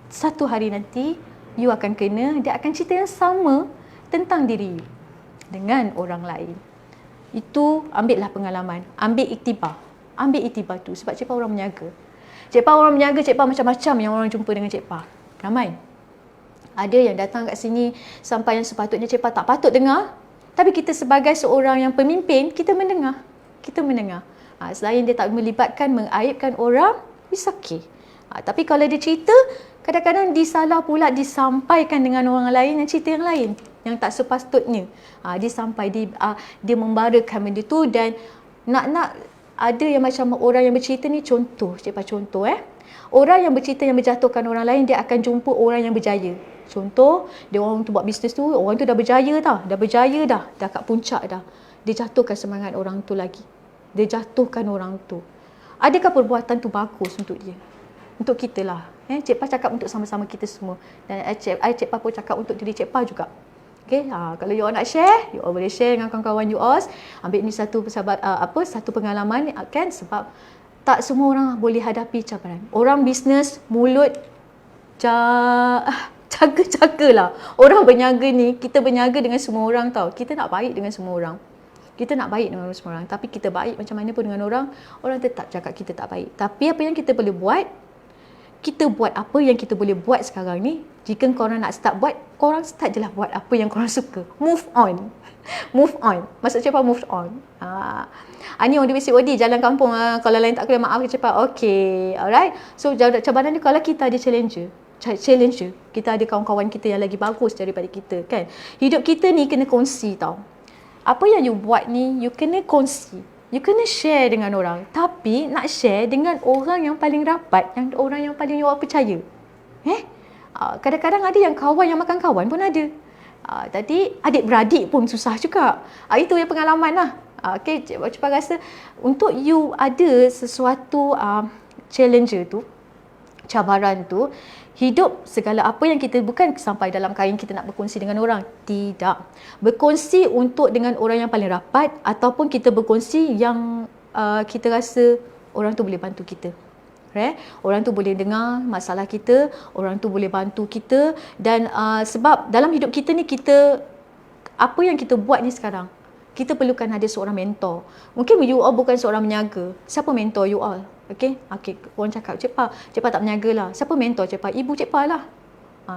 Satu hari nanti, you akan kena, dia akan cerita yang sama tentang diri you dengan orang lain. Itu ambillah pengalaman, ambil iktibar. Ambil iktibar tu sebab Cik Pa orang menyaga. Cik Pa orang menyaga, Cik Pa macam-macam yang orang jumpa dengan Cik Pa. Ramai. Ada yang datang kat sini sampai yang sepatutnya Cik Pa tak patut dengar, tapi kita sebagai seorang yang pemimpin, kita mendengar. Kita mendengar. Selain dia tak melibatkan, mengaibkan orang, it's okay. Tapi kalau dia cerita, kadang-kadang disalah pula disampaikan dengan orang lain yang cerita yang lain, yang tak sepatutnya. Dia sampai, dia membarakan benda tu dan nak ada yang macam orang yang bercerita ni, contoh, Cik Pa contoh orang yang bercerita yang menjatuhkan orang lain, dia akan jumpa orang yang berjaya. Contoh, dia orang tu buat bisnes tu, orang tu dah berjaya dah kat puncak dah. Dia jatuhkan semangat orang tu lagi. Dia jatuhkan orang tu. Adakah perbuatan tu bagus untuk dia? Untuk kita lah. Cik Pa cakap untuk sama-sama kita semua. Dan Cik Pa pun cakap untuk diri Cik Pa juga. Okay, kalau you all nak share, you all boleh share dengan kawan-kawan you all. Ambil ni satu satu pengalaman kan, sebab tak semua orang boleh hadapi cabaran. Orang bisnes mulut jaga-jagalah. Orang berniaga ni, kita berniaga dengan semua orang tau. Kita nak baik dengan semua orang. Kita nak baik dengan semua orang. Tapi kita baik macam mana pun dengan orang, orang tetap cakap kita tak baik. Tapi apa yang kita boleh buat, kita buat apa yang kita boleh buat sekarang ni. Jika korang nak start buat, korang start je lah buat apa yang korang suka. Move on. Move on. Maksud Cik Pa move on. Ni on the basic OD, jalan kampung. Kalau lain tak kena, maaf Cik Pa. Okay. Alright. So cabaran ni kalau kita ada challenger, kita ada kawan-kawan kita yang lagi bagus daripada kita kan. Hidup kita ni kena kongsi tau. Apa yang you buat ni, you kena kongsi. You kena share dengan orang. Tapi nak share dengan orang yang paling rapat, orang yang paling you all percaya. Kadang-kadang ada yang kawan yang makan kawan pun ada. Tadi adik-beradik pun susah juga. Itu yang pengalaman lah. Okay, Cik Pa rasa untuk you ada sesuatu challenger tu, cabaran tu, hidup segala apa yang kita, bukan sampai dalam kain kita nak berkongsi dengan orang. Tidak. Berkongsi untuk dengan orang yang paling rapat, ataupun kita berkongsi yang kita rasa orang tu boleh bantu kita. Orang tu boleh dengar masalah kita, orang tu boleh bantu kita. Dan sebab dalam hidup kita ni, apa yang kita buat ni sekarang, kita perlukan ada seorang mentor. Mungkin you all bukan seorang menyaga. Siapa mentor you all? Okay, orang cakap, Cik Pa tak menyaga lah. Siapa mentor Cik Pa? Ibu Cik Pa lah.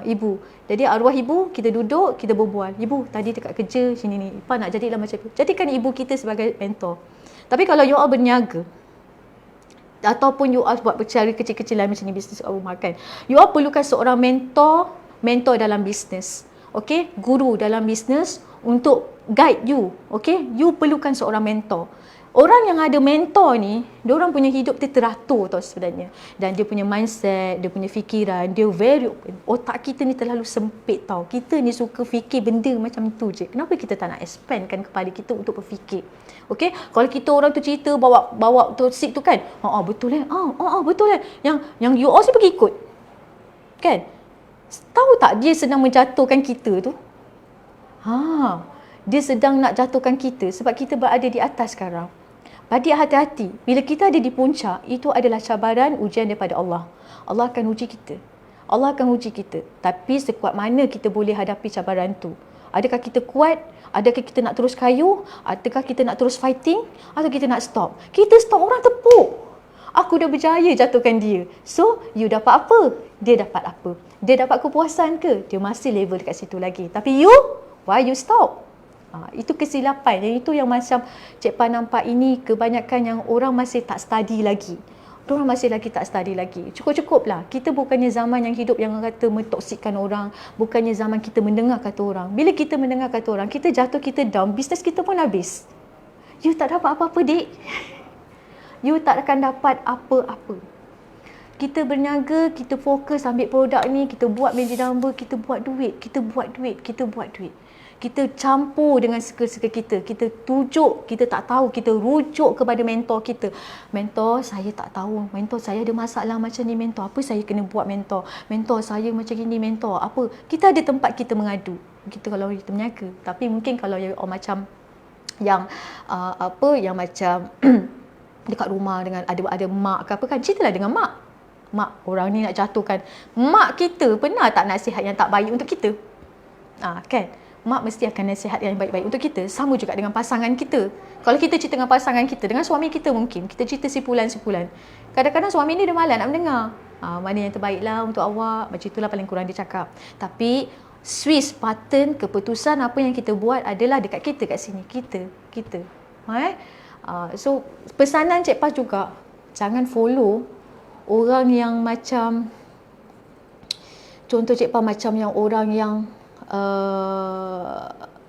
Ibu. Jadi arwah ibu, kita duduk, kita berbual. Ibu, tadi dekat kerja sini ni, Pa nak jadilah macam tu. Jadikan ibu kita sebagai mentor. Tapi kalau you all berniaga, ataupun you all buat percaya kecil-kecilan macam ni, bisnes rumah kan, you all perlukan seorang mentor dalam bisnes. Okay, guru dalam bisnes untuk guide you. Okay, you perlukan seorang mentor. Orang yang ada mentor ni, diorang punya hidup dia teratur tau sebenarnya. Dan dia punya mindset, dia punya fikiran, dia very open. Otak kita ni terlalu sempit tau. Kita ni suka fikir benda macam tu je. Kenapa kita tak nak expandkan kepala kita untuk berfikir? Okay, kalau kita orang tu cerita bawa tu seat tu kan, betul betul yang you all si pergi ikut. Kan? Tahu tak dia sedang menjatuhkan kita tu? Dia sedang nak jatuhkan kita sebab kita berada di atas sekarang. Adik hati-hati, bila kita ada di puncak, itu adalah cabaran, ujian daripada Allah. Allah akan uji kita. Allah akan uji kita. Tapi sekuat mana kita boleh hadapi cabaran tu? Adakah kita kuat? Adakah kita nak terus kayu? Adakah kita nak terus fighting? Atau kita nak stop? Kita stop, orang tepuk. Aku dah berjaya jatuhkan dia. So, you dapat apa? Dia dapat apa? Dia dapat kepuasan ke? Dia masih level dekat situ lagi. Tapi you, why you stop? Itu kesilapan. Dan itu yang macam Cik Pa nampak ini, kebanyakan yang orang masih tak study lagi. Diorang masih lagi tak study lagi. Cukup-cukup lah. Kita bukannya zaman yang hidup yang kata mentoksikkan orang. Bukannya zaman kita mendengar kata orang. Bila kita mendengar kata orang, kita jatuh, kita down, bisnes kita pun habis. You tak dapat apa-apa, dik. You tak akan dapat apa-apa. Kita berniaga, kita fokus ambil produk ni, kita buat meja number, kita buat duit, kita buat duit, kita buat duit. Kita campur dengan skill-skill kita. Kita tujuk, kita tak tahu, kita rujuk kepada mentor kita. Mentor, saya tak tahu. Mentor, saya ada masalah macam ni, mentor. Apa saya kena buat, mentor? Mentor, saya macam ni, mentor. Apa? Kita ada tempat kita mengadu. Kita kalau kita berniaga. Tapi mungkin kalau macam yang yang macam dekat rumah dengan ada mak ke apa kan, ceritalah dengan mak. Mak, orang ni nak jatuhkan. Mak kita pernah tak nasihat yang tak baik untuk kita? Kan? Mak mesti akan nasihat yang baik-baik untuk kita. Sama juga dengan pasangan kita. Kalau kita cerita dengan pasangan kita, dengan suami kita mungkin, kita cerita sipulan-sipulan. Kadang-kadang suami ni dia malas nak mendengar. Mana yang terbaiklah untuk awak, macam itulah paling kurang dia cakap. Tapi Swiss pattern keputusan apa yang kita buat adalah dekat kita kat sini. Kita. So pesanan Cik Pa juga, jangan follow orang yang macam, contoh Cik Pa macam yang orang yang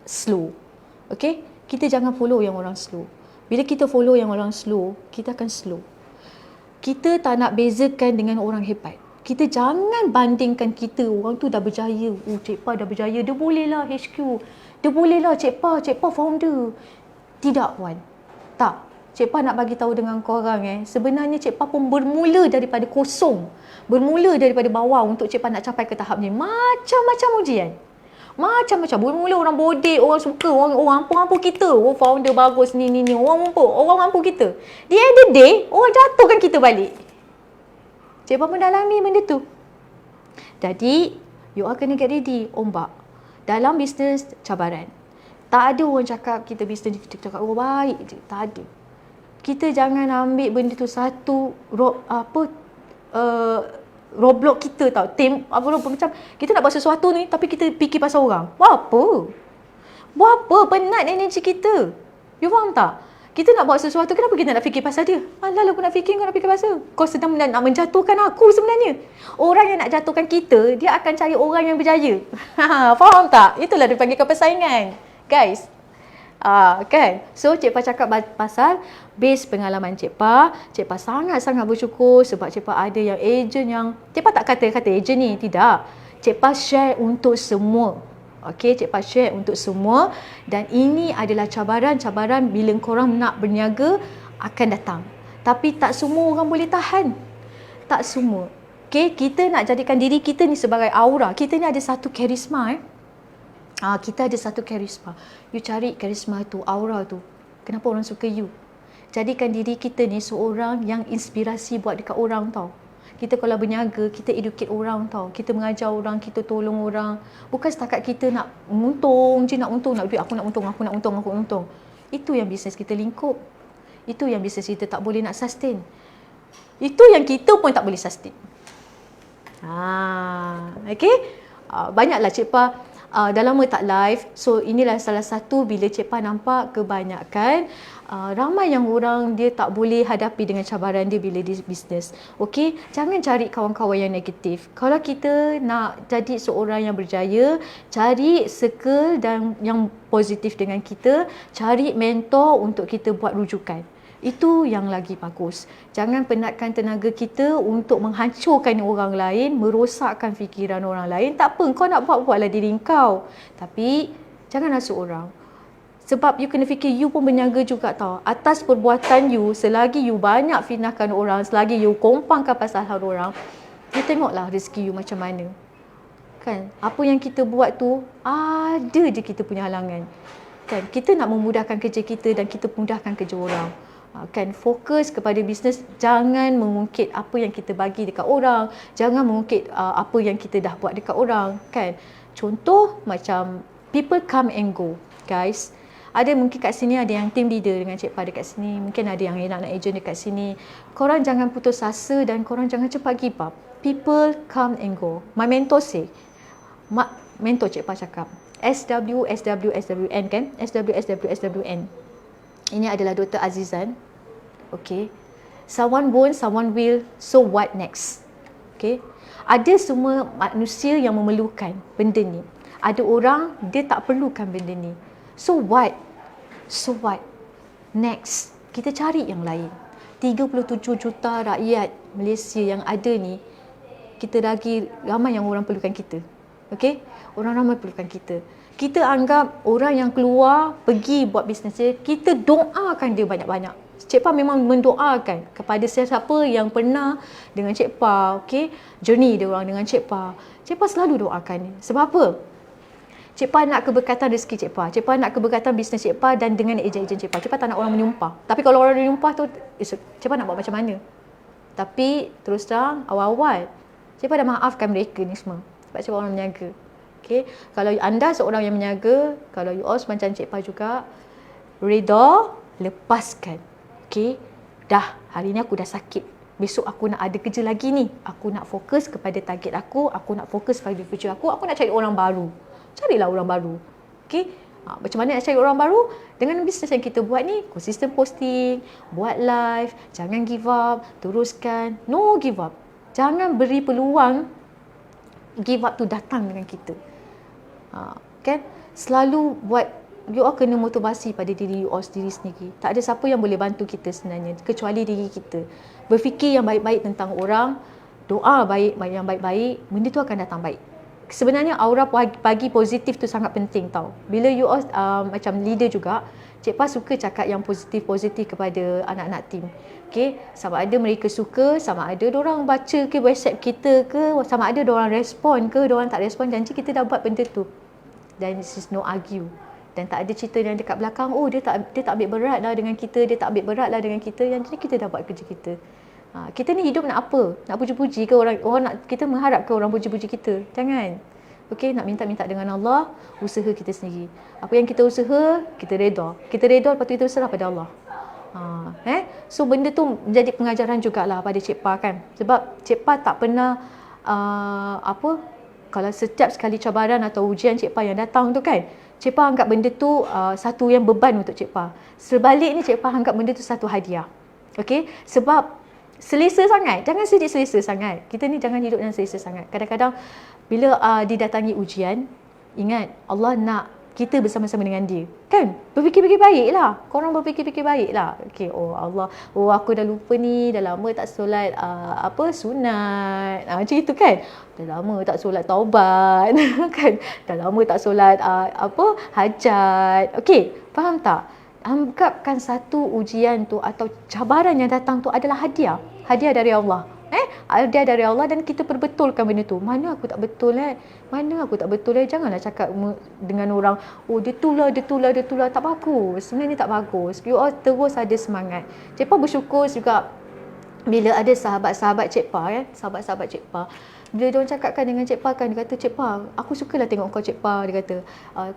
slow. Okay? Kita jangan follow yang orang slow. Bila kita follow yang orang slow, kita akan slow. Kita tak nak bezakan dengan orang hebat. Kita jangan bandingkan kita, orang tu dah berjaya. Cik Pa dah berjaya, dia boleh lah HQ. Dia boleh lah Cik Pa founder. Tidak, Puan. Tak. Cik Pa nak bagi tahu dengan korang sebenarnya Cik Pa pun bermula daripada kosong. Bermula daripada bawah untuk Cik Pa nak capai ke tahap ni. Macam-macam ujian. Macam-macam. Bermula orang bodek, orang suka, orang mampu kita. Oh, founder bagus ni. Orang mampu kita. Di end of the day, orang jatuhkan kita balik. Cik Pa mendalami benda tu. Jadi, you all kena get ready. Ombak. Dalam bisnes, cabaran. Tak ada orang cakap kita bisnes, kita cakap baik je. Tak ada. Kita jangan ambil benda tu satu roadblock kita tau. Macam kita nak buat sesuatu ni tapi kita fikir pasal orang. Buat apa? Penat energi kita. You faham tak? Kita nak buat sesuatu, kenapa kita nak fikir pasal dia? Alah, aku nak fikir, kau nak fikir pasal. Kau sedang nak menjatuhkan aku sebenarnya. Orang yang nak jatuhkan kita, dia akan cari orang yang berjaya. Faham tak? Itulah dipanggilkan persaingan. Guys. Kan? So, Cik Pa cakap pasal base pengalaman Cik Pa. Cik Pa sangat-sangat bersyukur sebab Cik Pa ada yang ejen yang, Cik Pa tak kata ejen ni, tidak. Cik Pa share untuk semua. Okey, Cik Pa share untuk semua. Dan ini adalah cabaran-cabaran bila korang nak berniaga akan datang. Tapi tak semua orang boleh tahan. Tak semua. Okey, kita nak jadikan diri kita ni sebagai aura. Kita ni ada satu karisma. Kita ada satu karisma. You cari karisma tu, aura tu. Kenapa orang suka you? Jadikan diri kita ni seorang yang inspirasi buat dekat orang tau. Kita kalau berniaga, kita educate orang tau. Kita mengajar orang, kita tolong orang. Bukan setakat kita nak untung je, nak duit. Aku nak untung. Itu yang bisnes kita lingkup. Itu yang bisnes kita tak boleh nak sustain. Itu yang kita pun tak boleh sustain. Okay? Banyaklah Cik Pa dah lama tak live. So inilah salah satu bila Cik Pa nampak kebanyakan ramai yang orang dia tak boleh hadapi dengan cabaran dia bila dia bisnes. Okey, jangan cari kawan-kawan yang negatif. Kalau kita nak jadi seorang yang berjaya, cari circle dan yang positif dengan kita, cari mentor untuk kita buat rujukan. Itu yang lagi bagus. Jangan penatkan tenaga kita untuk menghancurkan orang lain, merosakkan fikiran orang lain. Tak apa, kau nak buatlah diri kau. Tapi jangan hasut orang. Sebab you kena fikir you pun berniaga juga tau. Atas perbuatan you, selagi you banyak fitnahkan orang, selagi you kompangkan pasal hal orang, you tengoklah rezeki you macam mana. Kan? Apa yang kita buat tu, ada je kita punya halangan. Kan? Kita nak memudahkan kerja kita dan kita mudahkan kerja orang. Kan, fokus kepada bisnes, jangan mengungkit apa yang kita bagi dekat orang, jangan mengungkit apa yang kita dah buat dekat orang, kan. Contoh macam people come and go, guys. Ada mungkin kat sini ada yang team leader dengan Cik Pa dekat sini, mungkin ada yang nak agent dekat sini. Korang jangan putus asa dan korang jangan cepat give up. People come and go. My mentor say, mentor Cik Pa cakap, SWN kan, SWN. Ini adalah Dr. Azizan. Okay. Someone won't, someone will. So what next? Okay. Ada semua manusia yang memerlukan benda ni. Ada orang dia tak perlukan benda ni. So what? So what? Next. Kita cari yang lain. 37 juta rakyat Malaysia yang ada ni, kita lagi ramai yang orang perlukan kita. Okay. Orang ramai perlukan kita. Kita anggap orang yang keluar pergi buat bisnes dia, kita doakan dia banyak-banyak. Cik Pa memang mendoakan kepada siapa yang pernah dengan Cik Pa, okay, journey dia orang dengan Cik Pa. Cik Pa selalu doakan dia. Sebab apa? Cik Pa nak keberkatan rezeki Cik Pa. Cik Pa nak keberkatan bisnes Cik Pa dan dengan ejen-ejen Cik Pa. Cik Pa tak nak orang menyumpah. Tapi kalau orang menyumpah tu, Cik Pa nak buat macam mana? Tapi terus terang, awal-awal Cik Pa dah maafkan mereka ni semua. Sebab Cik Pa orang berniaga. Okay. Kalau anda seorang yang berniaga, kalau you all macam Cik Pa juga, reda, lepaskan. Okay. Dah, hari ni aku dah sakit. Besok aku nak ada kerja lagi ni. Aku nak fokus kepada target aku nak fokus pada future aku nak cari orang baru. Carilah orang baru. Okay. Macam mana nak cari orang baru? Dengan bisnes yang kita buat ni, konsisten posting, buat live, jangan give up, teruskan. No give up. Jangan beri peluang give up tu datang dengan kita. Kan? Selalu buat, you all kena motivasi pada diri you all sendiri sendiri. Tak ada siapa yang boleh bantu kita sebenarnya kecuali diri kita. Berfikir yang baik-baik tentang orang, doa yang baik-baik, benda tu akan datang baik. Sebenarnya aura pagi positif tu sangat penting tau. Bila you all macam leader juga, Cik Pa suka cakap yang positif-positif kepada anak-anak team. Okay, sama ada mereka suka, sama ada diorang baca ke WhatsApp kita ke, sama ada diorang respon ke, diorang tak respon, janji kita dah buat benda tu. Dan this is no argue. Dan tak ada cerita yang dekat belakang, oh dia tak ambil berat lah dengan kita, dia tak ambil berat lah dengan kita, yang jadi kita dah buat kerja kita. Kita ni hidup nak apa? Nak puji-puji ke orang nak, kita mengharap ke orang puji-puji kita? Jangan. Okey, nak minta-minta dengan Allah, usaha kita sendiri. Apa yang kita usaha, kita reda. Kita reda, lepas tu kita serah pada Allah. So benda tu menjadi pengajaran jugalah pada Cik Pa kan. Sebab Cik Pa tak pernah kalau setiap sekali cabaran atau ujian Cik Pa yang datang tu kan, Cik Pa anggap benda tu satu yang beban untuk Cik Pa. Sebaliknya Cik Pa anggap benda tu satu hadiah. Okey, sebab selesa sangat. Jangan sedih selesa sangat. Kita ni jangan hidup dengan selesa sangat. Kadang-kadang bila didatangi ujian, ingat Allah nak kita bersama-sama dengan dia. Kan? Berfikir-fikir baiklah. Korang berfikir-fikir baiklah. Okey, oh Allah, oh aku dah lupa ni, dah lama tak solat sunat. Macam itu kan? Dah lama tak solat taubat. Kan? Dah lama tak solat hajat. Okey, faham tak? Anggapkan satu ujian tu atau cabaran yang datang tu adalah hadiah. Hadiah dari Allah. Hadiah dari Allah dan kita perbetulkan benda tu. Mana aku tak betul Mana aku tak betul Janganlah cakap dengan orang, oh dia tu lah. Tak bagus. Sebenarnya tak bagus. You all terus ada semangat. Cik Pa bersyukur juga bila ada sahabat-sahabat Cik Pa sahabat-sahabat Cik Pa. Bila diorang cakapkan dengan Cik Pa kan, dia kata, Cik Pa, aku sukalah tengok kau Cik Pa. Dia kata,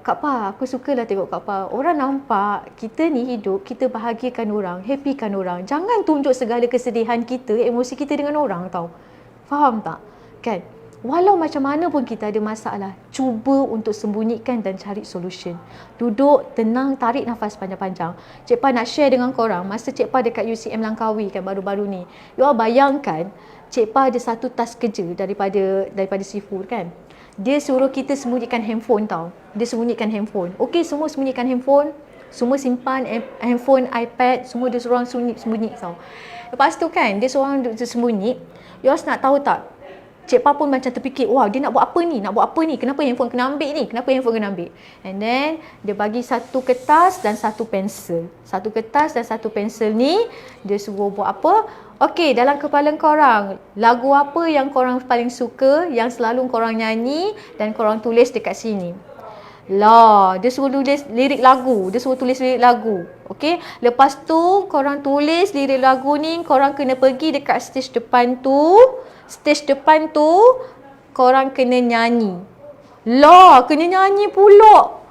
Kak Pa, aku sukalah tengok Kak Pa. Orang nampak kita ni hidup, kita bahagiakan orang, happykan orang. Jangan tunjuk segala kesedihan kita, emosi kita dengan orang tau. Faham tak? Kan? Walau macam mana pun kita ada masalah, cuba untuk sembunyikan dan cari solution. Duduk, tenang, tarik nafas panjang-panjang. Cik Pa nak share dengan korang, masa Cik Pa dekat UCM Langkawi kan baru-baru ni. You all bayangkan, Cik Pa ada satu task kerja daripada Sifu kan. Dia suruh kita sembunyikan handphone tau. Dia sembunyikan handphone. Okey, semua sembunyikan handphone. Semua simpan handphone, iPad, semua dia seorang sembunyi tau. Lepas tu kan, dia seorang sembunyi. You all nak tahu tak? Cik Pa pun macam terfikir, wah dia nak buat apa ni? Nak buat apa ni? Kenapa handphone kena ambil ni? Kenapa handphone kena ambil? And then, dia bagi satu kertas dan satu pensel. Satu kertas dan satu pensel ni, dia suruh buat apa? Okey, dalam kepala korang, lagu apa yang korang paling suka, yang selalu korang nyanyi dan korang tulis dekat sini. Lah, dia suruh tulis lirik lagu. Dia suruh tulis lirik lagu. Okey, lepas tu korang tulis lirik lagu ni, korang kena pergi dekat stage depan tu. Stage depan tu korang kena nyanyi. Lah, kena nyanyi pula.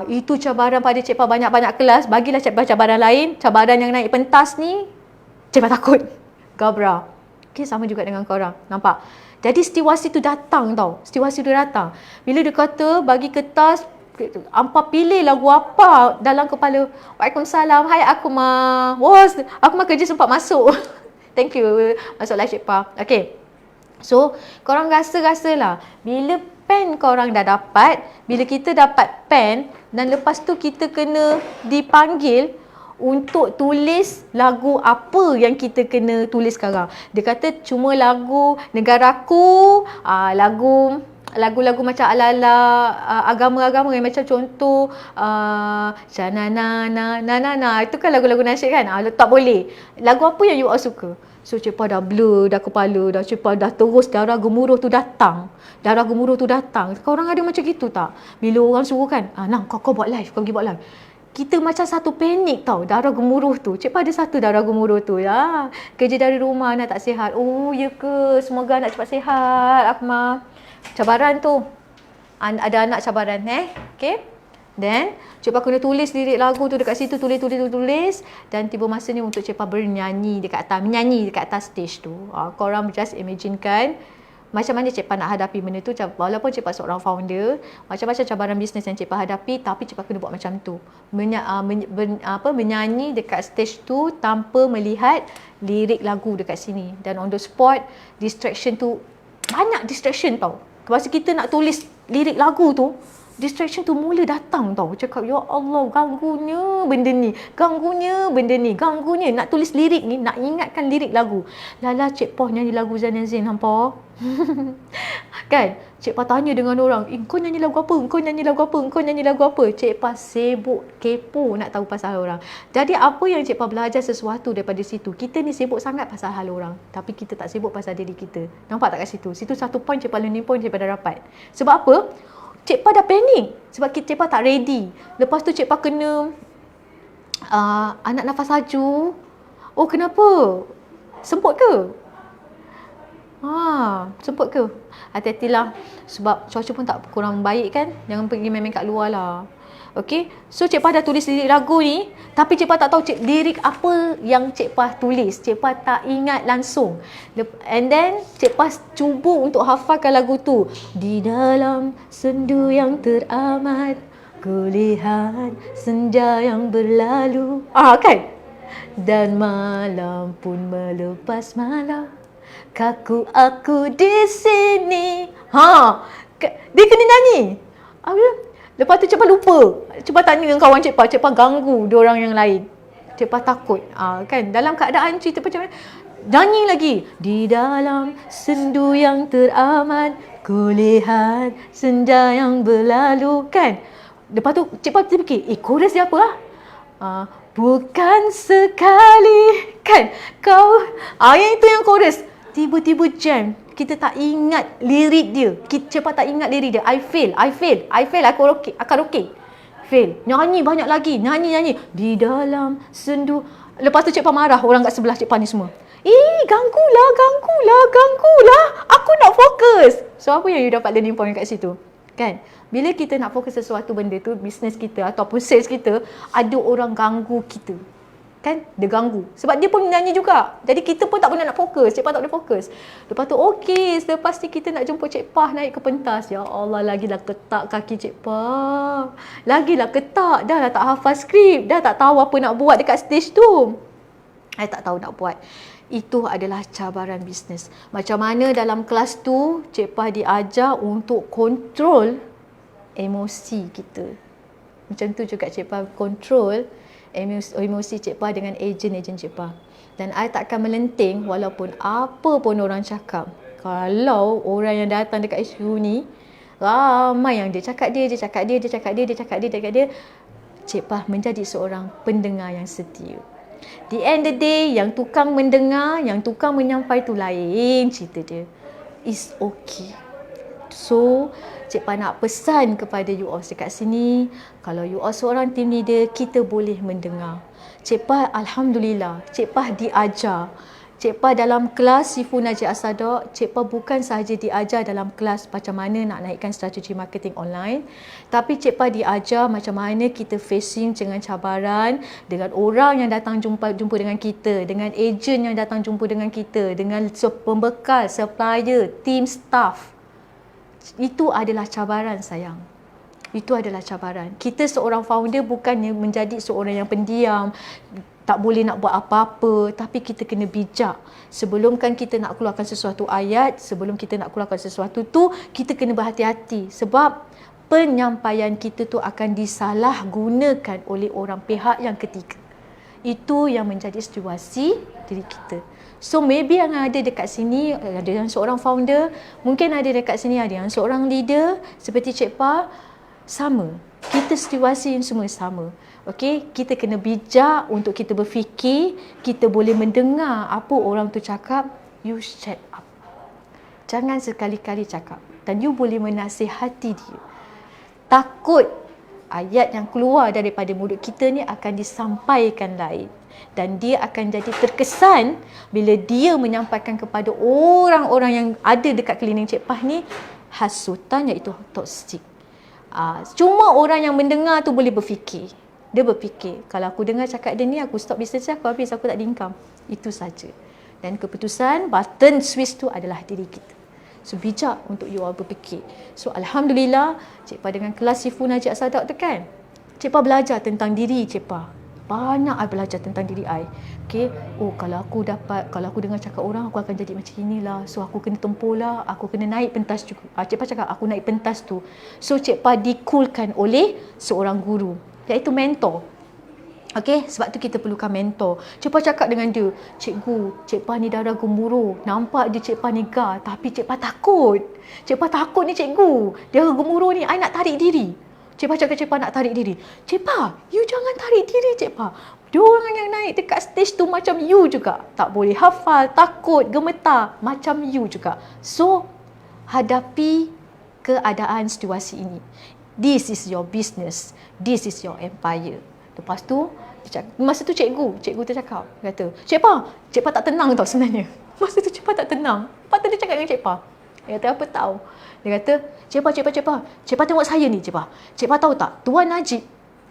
Itu cabaran pada Cik Pa banyak-banyak kelas. Bagilah Cik Pa cabaran lain. Cabaran yang naik pentas ni, Cik Pa takut. Gabra. Okay, sama juga dengan korang. Nampak? Jadi situasi tu datang tau. Situasi tu datang. Bila dia kata bagi kertas, hampa pilih lagu apa dalam kepala. Waalaikumsalam. Hai Akmal. Wah, Akmal kerja sempat masuk. Thank you. Masuklah Cik Pa. Okay. So, korang rasa-rasalah. Bila pen korang dah dapat, bila kita dapat pen dan lepas tu kita kena dipanggil untuk tulis lagu apa yang kita kena tulis sekarang. Dia kata cuma lagu negaraku, lagu-lagu macam ala-ala agama-agama yang macam contoh na itu kan lagu-lagu nasyid kan. Tak boleh. Lagu apa yang you all suka? So Cik Pa dah blur dah kepala dah. Cik Pa dah terus darah gemuruh tu datang. Darah gemuruh tu datang. Korang ada macam gitu tak? Bila orang suruh kan, Nang kau buat live, kau pergi buat live. Kita macam satu panik tau, darah gemuruh tu. Cik Pa ada satu darah gemuruh tu ya. Kerja dari rumah, anak tak sihat. Oh ya ke? Semoga anak cepat sihat, Akmal. Cabaran tu. Ada anak cabaran Okay. Then Cik Pa kena tulis lirik lagu tu dekat situ, tulis. Dan tiba masa ni untuk Cik Pa menyanyi dekat atas stage tu. Korang just imagine kan macam mana Cik Pa nak hadapi benda tu. Walaupun Cik Pa seorang founder, macam-macam cabaran bisnes yang Cik Pa hadapi, tapi Cik Pa kena buat macam tu. Menyanyi dekat stage tu tanpa melihat lirik lagu dekat sini. Dan on the spot, distraction tu, banyak distraction tau. Masa kita nak tulis lirik lagu tu, distraction tu mula datang tau. Cakap, ya Allah, ganggunya benda ni. Nak tulis lirik ni, nak ingatkan lirik lagu. Lala Cik Pa nyanyi lagu Zain Zain, hampa. Kan? Cik Pa tanya dengan orang, kau nyanyi lagu apa? Cik Pa sibuk kepo nak tahu pasal orang. Jadi apa yang Cik Pa belajar sesuatu daripada situ. Kita ni sibuk sangat pasal hal orang, tapi kita tak sibuk pasal diri kita. Nampak tak kat situ? Situ satu point Cik Pa learning point Cik Pa dah dapat. Sebab apa? Cik Pa dah panik sebab Cik Pa tak ready. Lepas tu Cik Pa kena anak nafas laju. Oh, kenapa? Semput ke? Semput ke? Hati-hatilah sebab cuaca pun tak kurang baik kan. Jangan pergi main-main kat luar lah. Okay, so Cik Pa dah tulis lirik lagu ni, tapi Cik Pa tak tahu lirik apa yang Cik Pa tulis. Cik Pa tak ingat langsung. And then Cik Pa cuba untuk hafalkan lagu tu. Di dalam sendu yang teramat, kulihat senja yang berlalu. Kan? Dan malam pun melepas malam, kaku aku di sini. Dia kena nyanyi. Lepas tu Cik Pa lupa. Cik Pa tanya dengan kawan Cik Pa ganggu diorang yang lain. Cik Pa takut. Kan dalam keadaan cerita macam mana, nyanyi lagi. Di dalam sendu yang teramat, kulihat senja yang berlalu. Kan? Lepas tu Cik Pa terfikir, chorus dia apa bukan sekali. Kan? Yang itu yang chorus. Tiba-tiba jam. Kita tak ingat lirik dia. Cik Pa tak ingat lirik dia. I fail. Karaoke. Fail. Nyanyi banyak lagi. Nyanyi. Di dalam sendu. Lepas tu Cik Pa marah orang kat sebelah Cik Pa ni semua. Ganggulah. Aku nak fokus. So, apa yang you dapat learning point kat situ? Kan? Bila kita nak fokus sesuatu benda tu, bisnes kita ataupun sales kita, ada orang ganggu kita. Kan? Dia ganggu. Sebab dia pun nyanyi juga. Jadi kita pun tak boleh nak fokus. Cik Pa tak boleh fokus. Lepas tu okey, selepas ni kita nak jumpa Cik Pa naik ke pentas. Ya Allah, lagilah ketak kaki Cik Pa. Lagilah ketak. Dah lah tak hafal skrip. Dah tak tahu apa nak buat dekat stage tu. Tak tahu nak buat. Itu adalah cabaran bisnes. Macam mana dalam kelas tu, Cik Pa diajar untuk kontrol emosi kita. Macam tu juga Cik Pa control emosi Cik Pa dengan ejen Cik Pa. Dan I takkan melenting walaupun apa pun orang cakap. Kalau orang yang datang dekat ICU ni, ramai yang dia cakap dia cakap dia, Cik Pa menjadi seorang pendengar yang setia. The end the day, yang tukang mendengar, yang tukang menyampai tu lain cerita dia. It's okay. So, Cik Pa nak pesan kepada you all dekat sini, kalau you all seorang team leader, kita boleh mendengar. Cik Pa, Alhamdulillah, Cik Pa diajar. Cik Pa dalam kelas Sifu Najib As-Sadak, Cik Pa bukan sahaja diajar dalam kelas macam mana nak naikkan strategi marketing online, tapi Cik Pa diajar macam mana kita facing dengan cabaran, dengan orang yang datang jumpa dengan kita, dengan ejen yang datang jumpa dengan kita, dengan pembekal, supplier, team staff. Itu adalah cabaran sayang. Itu adalah cabaran. Kita seorang founder bukannya menjadi seorang yang pendiam, tak boleh nak buat apa-apa, tapi kita kena bijak. Sebelum kan kita nak keluarkan sesuatu ayat, sebelum kita nak keluarkan sesuatu tu, kita kena berhati-hati. Sebab penyampaian kita tu akan disalahgunakan oleh orang pihak yang ketiga. Itu yang menjadi situasi diri kita. So maybe yang ada dekat sini, ada yang seorang founder, mungkin ada dekat sini ada yang seorang leader, seperti Cik Pa, sama. Kita situasi yang semua sama. Okey, kita kena bijak untuk kita berfikir, kita boleh mendengar apa orang tu cakap, you shut up. Jangan sekali-kali cakap. Dan you boleh menasihati dia. Takut ayat yang keluar daripada mulut kita ni akan disampaikan lain. Dan dia akan jadi terkesan bila dia menyampaikan kepada orang-orang yang ada dekat keliling Cik Pah ni hasutan, iaitu toksik. Cuma orang yang mendengar tu boleh berfikir. Dia berfikir, kalau aku dengar cakap dia ni, aku stop bisnes aku habis, aku tak ada income. Itu saja. Dan keputusan, button switch tu adalah diri kita. So bijak untuk you all berfikir. So Alhamdulillah, Cik Pa dengan kelas Sifu Najib As-Sadak tu kan, Cik Pa belajar tentang diri Cik Pa. Banyak I belajar tentang diri I. Okay, kalau aku dengar cakap orang, aku akan jadi macam inilah. So aku kena tempuh lah, aku kena naik pentas juga. Cik Pa cakap aku naik pentas tu. So Cik Pa dikulkan oleh seorang guru, iaitu mentor. Okay, sebab tu kita perlukan mentor. Cik Pa cakap dengan dia, cikgu, Cik Pa ni darah gemuruh. Nampak dia Cik Pa ni gar, tapi Cik Pa takut. Cik Pa takut ni cikgu. Darah gemuruh ni, I nak tarik diri. Cik Pa cakap Cik Pa nak tarik diri. Cik Pa, you jangan tarik diri Cik Pa. Diorang yang naik dekat stage tu macam you juga. Tak boleh hafal, takut, gemetar. Macam you juga. So, hadapi keadaan situasi ini. This is your business. This is your empire. Lepas tu, masa tu cikgu tu cakap, kata, Cik Pa tak tenang tau sebenarnya. Masa tu Cik Pa tak tenang. Lepas tu dia cakap dengan Cik Pa. Dia kata, apa tahu? Dia kata, Cik Pa tengok saya ni Cik Pa tahu tak? Tuan Najib.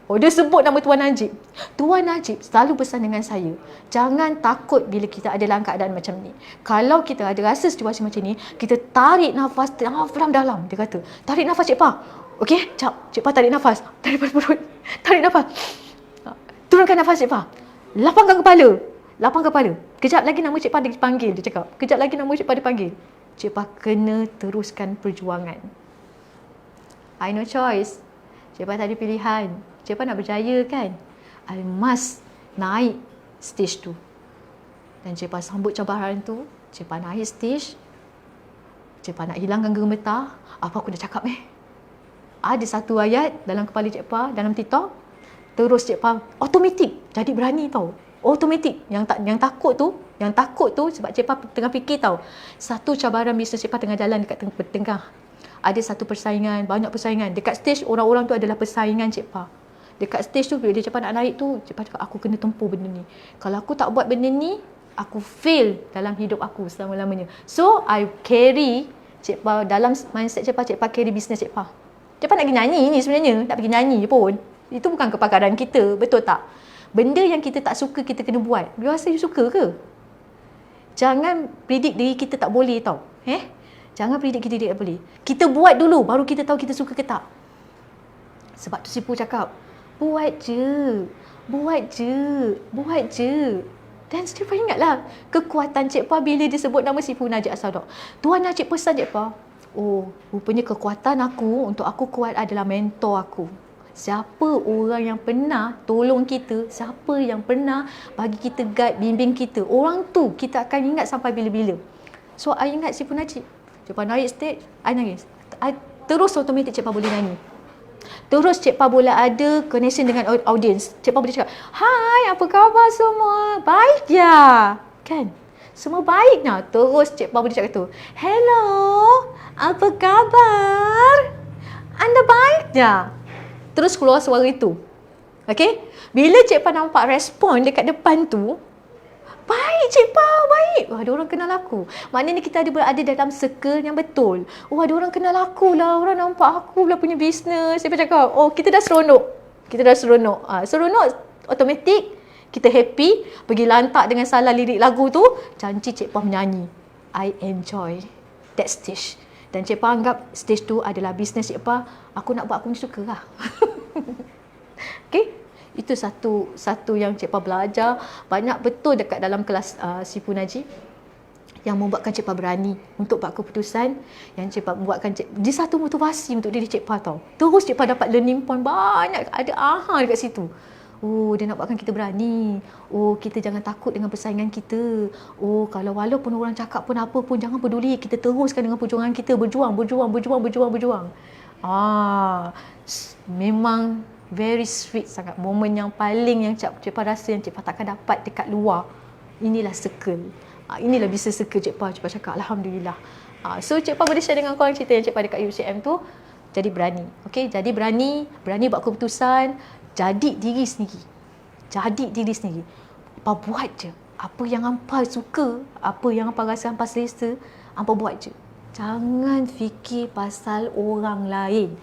Oh, dia sebut nama Tuan Najib. Tuan Najib selalu pesan dengan saya, jangan takut bila kita ada dalam keadaan macam ni. Kalau kita ada rasa situasi macam ni, kita tarik nafas dalam-dalam. Dia kata, tarik nafas Cik Pa. Okey, Cik Pa tarik nafas. Daripada perut. Tarik nafas. Turunkan nafas Cik Pa. Lapangkan kepala. Kejap lagi nama Cik Pa dipanggil, dia cakap. Kejap lagi nama Cik Pa dipanggil. Cik Pa kena teruskan perjuangan. I no choice. Cik Pa tak ada pilihan. Cik Pa nak berjaya kan? I must naik stage tu. Dan Cik Pa sambut cabaran tu. Cik Pa naik stage. Cik Pa nak hilangkan gemetar. Apa aku dah cakap Ada satu ayat dalam kepala Cik Pa, dalam TikTok. Terus Cik Pa automatik jadi berani tau. Automatik. Yang takut tu sebab Cik Pa tengah fikir tau. Satu cabaran bisnes Cik Pa tengah jalan dekat tengah. Ada satu persaingan, banyak persaingan. Dekat stage orang-orang tu adalah persaingan Cik Pa. Dekat stage tu bila Cik Pa nak naik tu, Cik Pa cakap aku kena tempuh benda ni. Kalau aku tak buat benda ni, aku fail dalam hidup aku selama-lamanya. So I carry Cik Pa dalam mindset Cik Pa carry bisnes Cik Pa. Cik Pa nak pergi nyanyi ni sebenarnya, nak pergi nyanyi pun. Itu bukan kepakaran kita, betul tak? Benda yang kita tak suka kita kena buat. You rasa you suka ke? Jangan predict diri kita tak boleh tau. Jangan predict diri tak boleh. Kita buat dulu baru kita tahu kita suka ke tak. Sebab tu Sifu cakap, buat je. Dan Cik Pa ingatlah kekuatan Cik Pa bila disebut nama Sifu Najib As-Sadak. Tuan Najib pesan Cik Pa, rupanya kekuatan aku untuk aku kuat adalah mentor aku. siapa orang yang pernah tolong kita, siapa yang pernah bagi kita guide, bimbing kita. Orang tu kita akan ingat sampai bila-bila. So, I ingat si Punajib. Cik Pa naik stage, I nangis. Terus automatik Cik Pa boleh nyanyi. Terus Cik Pa boleh ada connection dengan audience. Cik Pa boleh cakap, "Hai, apa khabar semua? Baik ya?" Kan? Semua baik nak. Terus Cik Pa boleh cakap tu, "Hello, apa khabar? Anda baik ya?" Terus keluar suara itu. Okay? Bila Cik Pa nampak respon dekat depan tu, "Baik Cik Pa, baik." Wah, ada orang kenal aku. Maknanya kita ada dalam circle yang betul. Oh, ada orang kenal aku lah. Orang nampak aku lah punya bisnes. Saya cakap, oh, kita dah seronok. Kita dah seronok. Seronok, automatik. Kita happy. Pergi lantak dengan salah lirik lagu tu. Janji Cik Pa menyanyi. I enjoy that stage. Dan Cik Pa anggap stage tu adalah bisnes Cik Pa. Aku nak buat, aku ni suka lah. Okay? Itu satu yang Cik Pa belajar banyak betul dekat dalam kelas si Punajib, yang membuatkan Cik Pa berani untuk buat keputusan, yang Cik Pa membuatkan dia satu motivasi untuk diri Cik Pa tau. Terus Cik Pa dapat learning point banyak, ada aha dekat situ. Oh, dia nak buatkan kita berani. Oh, kita jangan takut dengan persaingan kita. Oh, kalau walaupun orang cakap pun apa pun, jangan peduli. Kita teruskan dengan perjuangan kita. Berjuang. Memang very sweet sangat. Momen yang paling yang Cik Pa rasa yang Cik Pa takkan dapat dekat luar. Inilah circle. Inilah bisnes circle Cik Pa. Cik Pa cakap, Alhamdulillah. So, Cik Pa boleh share dengan korang cerita yang Cik Pa dekat UCM tu. Jadi berani. Okay? Jadi berani buat keputusan. Jadi diri sendiri. Apa buat je. Apa yang hampa suka, apa yang hampa rasa hampa selesa, hampa buat je. Jangan fikir pasal orang lain.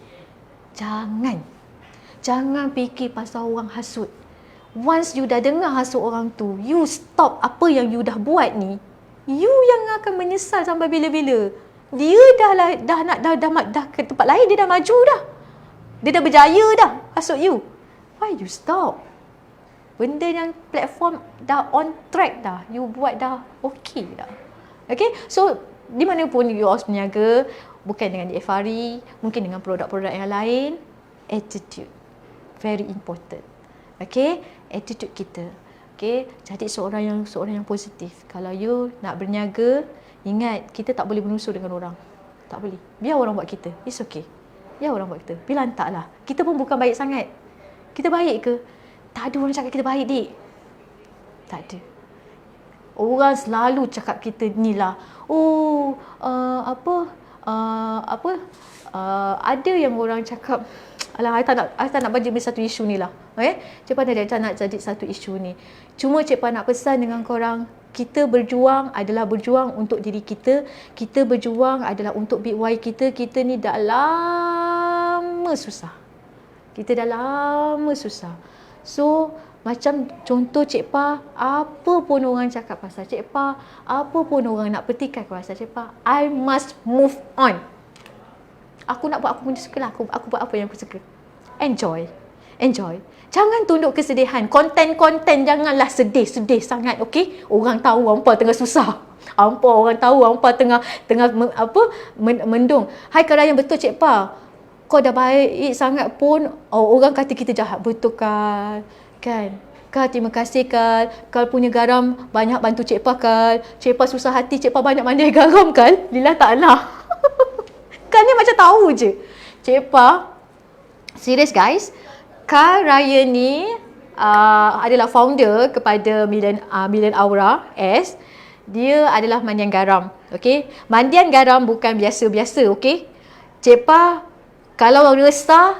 Jangan fikir pasal orang hasut. Once you dah dengar hasut orang tu, you stop apa yang you dah buat ni, you yang akan menyesal sampai bila-bila. Dia dah ke tempat lain, dia dah maju dah. Dia dah berjaya dah hasut you. Why you stop? Benda yang platform dah on track dah. You buat dah okey dah. Okay? So, di mana pun you harus berniaga, bukan dengan DFRI, mungkin dengan produk-produk yang lain, attitude. Very important. Okay? Attitude kita. Okay? Jadi seorang yang positif. Kalau you nak berniaga, ingat, kita tak boleh bermusuh dengan orang. Tak boleh. Biar orang buat kita. It's okay. Biar orang buat kita. Bila hantarlah. Kita pun bukan baik sangat. Kita baik ke? Tak ada orang cakap kita baik, dik. Tak ada. Orang selalu cakap kita ni lah. Oh, ada yang orang cakap, alah, I tak nak bagi satu isu ni lah. Cik Pa tak nak jadi satu isu ni. Cuma Cik Pa nak pesan dengan korang, kita berjuang adalah berjuang untuk diri kita. Kita berjuang adalah untuk big why kita. Kita ni dah lama susah. So, macam contoh Cik Pa, apa pun orang cakap pasal Cik Pa, apa pun orang nak petikai pasal Cik Pa, I must move on. Aku nak buat aku punya suka lah. Aku buat apa yang aku suka. Enjoy. Jangan tunduk kesedihan. Konten janganlah sedih sangat, okey? Orang tahu hampa tengah susah. Orang tahu hampa tengah mendung. Hai kerana yang betul Cik Pa, kau dah baik sangat pun, orang kata kita jahat. Betul kan? Kal, terima kasih Kal. Kal punya garam banyak bantu Cik Pa Kal. Cik Pa susah hati, Cik Pa banyak mandai garam Kal. Lillah ta'ala. Kal ni macam tahu je. Cik Pa, serius guys, Kal Raya ni adalah founder kepada Million Aura S. Dia adalah mandian garam. Okay? Mandian garam bukan biasa-biasa. Okay? Cik Pa, kalau resah,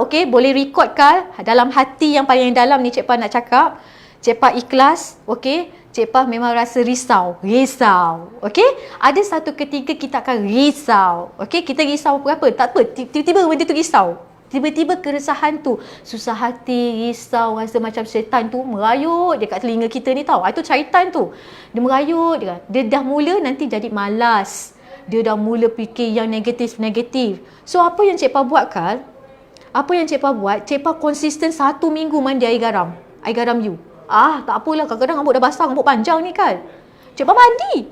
okey, boleh record Kal. Dalam hati yang paling dalam ni Cik Pa nak cakap. Cik Pa ikhlas, okey. Cik Pa memang rasa risau. Okey. Ada satu ketika kita akan risau. Okey, kita risau berapa? Tak apa, tiba-tiba benda tu risau. Tiba-tiba keresahan tu, susah hati, risau, rasa macam syaitan tu merayut dekat telinga kita ni tau. Itu syaitan tu. Dia merayut, dia dah mula nanti jadi malas. Dia dah mula fikir yang negatif. So, apa yang Cik Pa buat Kal? Cik Pa konsisten 1 minggu mandi air garam. Air garam you. Tak apalah, kadang-kadang rambut dah basah, rambut panjang ni Kal. Cik Pa mandi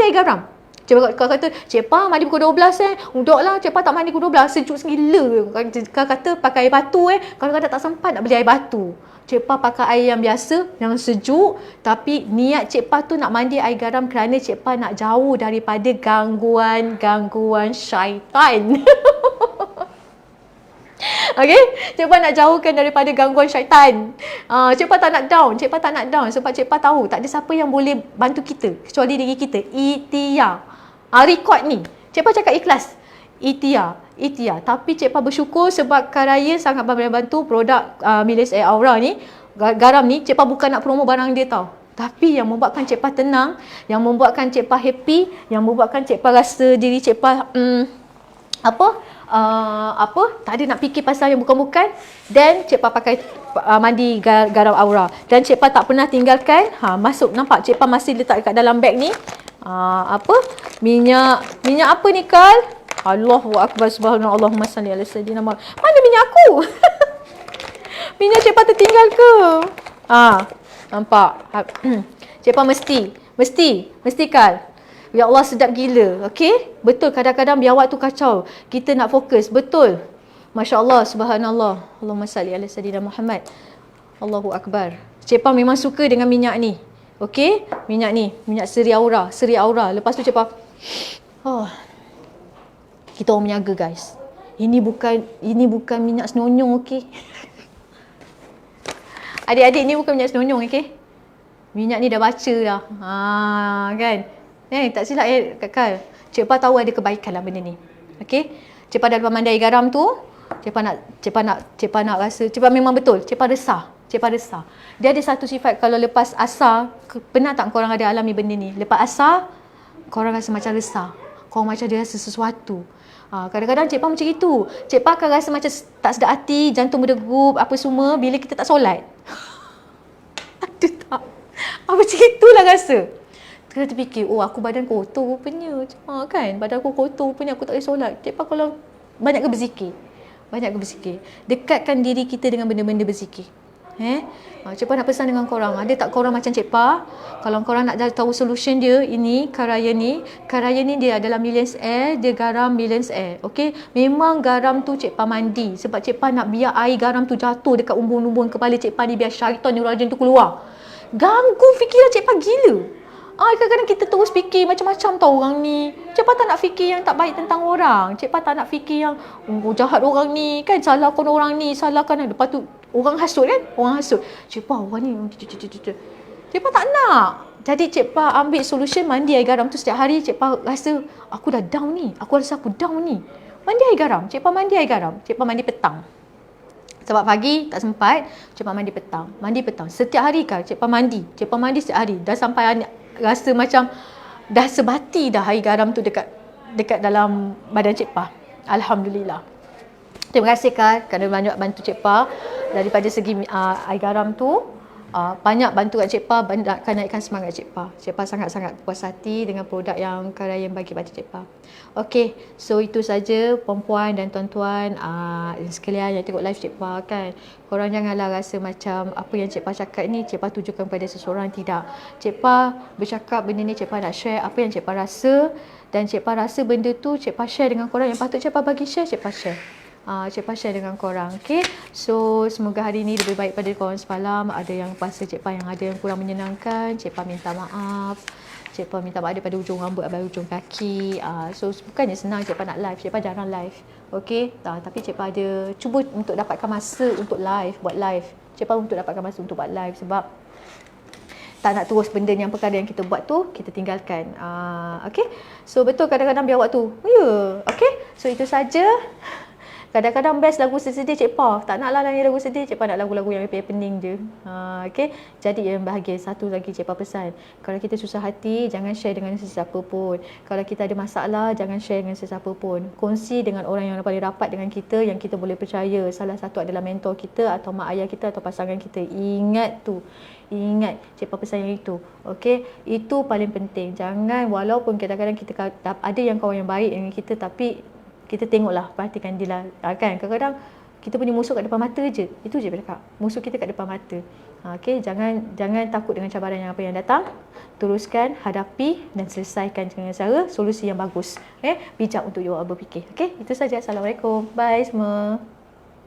air garam. Cik Pa kata, Cik Pa mandi pukul 12 Untuk lah Cik Pa tak mandi pukul 12, sejuk segila. Kak kata pakai air batu kadang-kadang tak sempat nak beli air batu. Cik Pa pakai air yang biasa, yang sejuk. Tapi niat Cik Pa tu nak mandi air garam kerana Cik Pa nak jauh daripada gangguan syaitan. Okay, Cik Pa nak jauhkan daripada gangguan syaitan. Cik Pa tak nak down, Cik Pa tak nak down sebab Cik Pa tahu tak ada siapa yang boleh bantu kita kecuali diri kita. Ikhtiar. Record ni, Cik Pa cakap ikhlas. Ikhtiar. Tapi Cik Pa bersyukur sebab Kak Ryan sangat membantu produk Milis Air Aura ni. Garam ni, Cik Pa bukan nak promo barang dia tau. Tapi yang membuatkan Cik Pa tenang, yang membuatkan Cik Pa happy, yang membuatkan Cik Pa rasa diri Cik Pa tak ada nak fikir pasal yang bukan-bukan. Dan Cik Pa pakai mandi garam aura. Dan Cik Pa tak pernah tinggalkan. Masuk, nampak Cik Pa masih letak kat dalam beg ni. Minyak apa ni Kal? Allahu Akbar, subhanallah, Allahumma salli ala sayyidina Muhammad. Mana minyak aku? Minyak Cik Pa tertinggal ke? Nampak? Cik Pa mesti Kal. Ya Allah, sedap gila. Okey? Betul, kadang-kadang biawak tu kacau. Kita nak fokus. Betul. Masya Allah, subhanallah. Allahumma salli ala sayyidina Muhammad. Allahu Akbar. Cik Pa memang suka dengan minyak ni. Okey? Minyak ni. Minyak Seri Aura. Lepas tu Cik Pa, kita orang menyaga guys. Ini bukan minyak senonyong, okey? Adik-adik, ni bukan minyak senonyong, okey? Minyak ni dah baca dah. Kan? Tak silap Kak Kal. Cik Pa tahu ada kebaikan lah benda ni. Okey? Cik Pa dalam mandi air garam tu, Cik Pa nak rasa, Cik Pa memang betul, Cik Pa resah. Dia ada satu sifat kalau lepas asar, pernah tak korang ada alami benda ni? Lepas asar, korang rasa macam resah. Korang macam dia rasa sesuatu. Kadang-kadang Cik Pa macam itu. Cik Pa akan rasa macam tak sedap hati, jantung berdegup, apa semua bila kita tak solat. Ada tak? Macam itulah rasa. Kita terfikir, aku badan kotor rupanya. Kan? Badan aku kotor rupanya, aku tak boleh solat. Cik Pa kalau banyak ke berzikir. Dekatkan diri kita dengan benda-benda berzikir. Cik Pa nak pesan dengan korang. Ada tak korang macam Cik Pa? Kalau korang nak tahu solution dia, ini, Kak Ryan ni dia adalah Millions Air. Dia garam Millions Air. Okay? Memang garam tu Cik Pa mandi. Sebab Cik Pa nak biar air garam tu jatuh dekat umbun-umbun kepala Cik Pa ni. Biar syaitan ni rajin tu keluar. Ganggu fikiran Cik Pa gila. Kadang-kadang kita terus fikir macam-macam tau orang ni. Cik Pa tak nak fikir yang tak baik tentang orang. Cik Pa tak nak fikir yang jahat orang ni kan, salahkan orang ni, salahkan. Lepas tu orang hasut kan? Cik Pa orang ni. Cik Pa tak nak. Jadi Cik Pa ambil solution mandi air garam tu setiap hari. Cik Pa rasa aku dah down ni. Aku rasa aku down ni. Mandi air garam. Cik Pa mandi air garam. Cik Pa mandi petang. Sebab pagi tak sempat, Cik Pa mandi petang. Setiap hari kan Cik Pa mandi. Cik Pa mandi setiap hari. Dah sampai rasa macam dah sebati dah air garam tu dekat dalam badan Cik Pa. Alhamdulillah. Terima kasih Kak kerana banyak bantu Cik Pa daripada segi air garam tu. Banyak bantuan Cik Pa, akan naikkan semangat Cik Pa. Cik Pa sangat-sangat puas hati dengan produk yang Kak Ryan bagi pada Cik Pa. Okey, so itu saja puan-puan dan tuan-tuan sekalian yang tengok live Cik Pa kan. Korang janganlah rasa macam apa yang Cik Pa cakap ni Cik Pa tujukan pada seseorang, tidak. Cik Pa bercakap benda ni, Cik Pa nak share apa yang Cik Pa rasa. Dan Cik Pa rasa benda tu Cik Pa share dengan korang. Yang patut Cik Pa bagi share, Cik Pa share. Cik Pa share dengan korang. Okay, so semoga hari ni lebih baik pada korang semalam. Ada yang pasal Cik Pa yang ada yang kurang menyenangkan, Cik Pa minta maaf. Cik Pa minta maaf daripada ujung rambut sampai ujung kaki. So bukannya senang Cik Pa nak live, Cik Pa jarang live. Okay, tapi Cik Pa ada cuba untuk dapatkan masa untuk live, buat live. Cik Pa untuk dapatkan masa untuk buat live sebab tak nak terus benda yang perkara yang kita buat tu kita tinggalkan. Okay, so betul kadang-kadang biawak tu. Okay, so itu saja. Kadang-kadang best lagu sedih Cik Pa. Tak naklah nyanyi lagu sedih, Cik Pa nak lagu-lagu yang pening je. Okay, jadi yang bahagia. Satu lagi Cik Pa pesan, kalau kita susah hati, jangan share dengan sesiapa pun. Kalau kita ada masalah, jangan share dengan sesiapa pun. Kongsi dengan orang yang paling rapat dengan kita, yang kita boleh percaya. Salah satu adalah mentor kita atau mak ayah kita atau pasangan kita. Ingat tu. Ingat Cik Pa pesan yang itu. Okay, itu paling penting. Jangan, walaupun kadang-kadang kita ada yang kawan yang baik dengan kita, tapi kita tengoklah, perhatikan dia lah kan. Kadang-kadang kita punya musuh kat depan mata je. Itu je saya cakap. Musuh kita kat depan mata. Okey, jangan takut dengan cabaran yang apa yang datang. Teruskan, hadapi dan selesaikan dengan cara solusi yang bagus. Bijak untuk you all berfikir. Okey, itu saja. Assalamualaikum. Bye semua.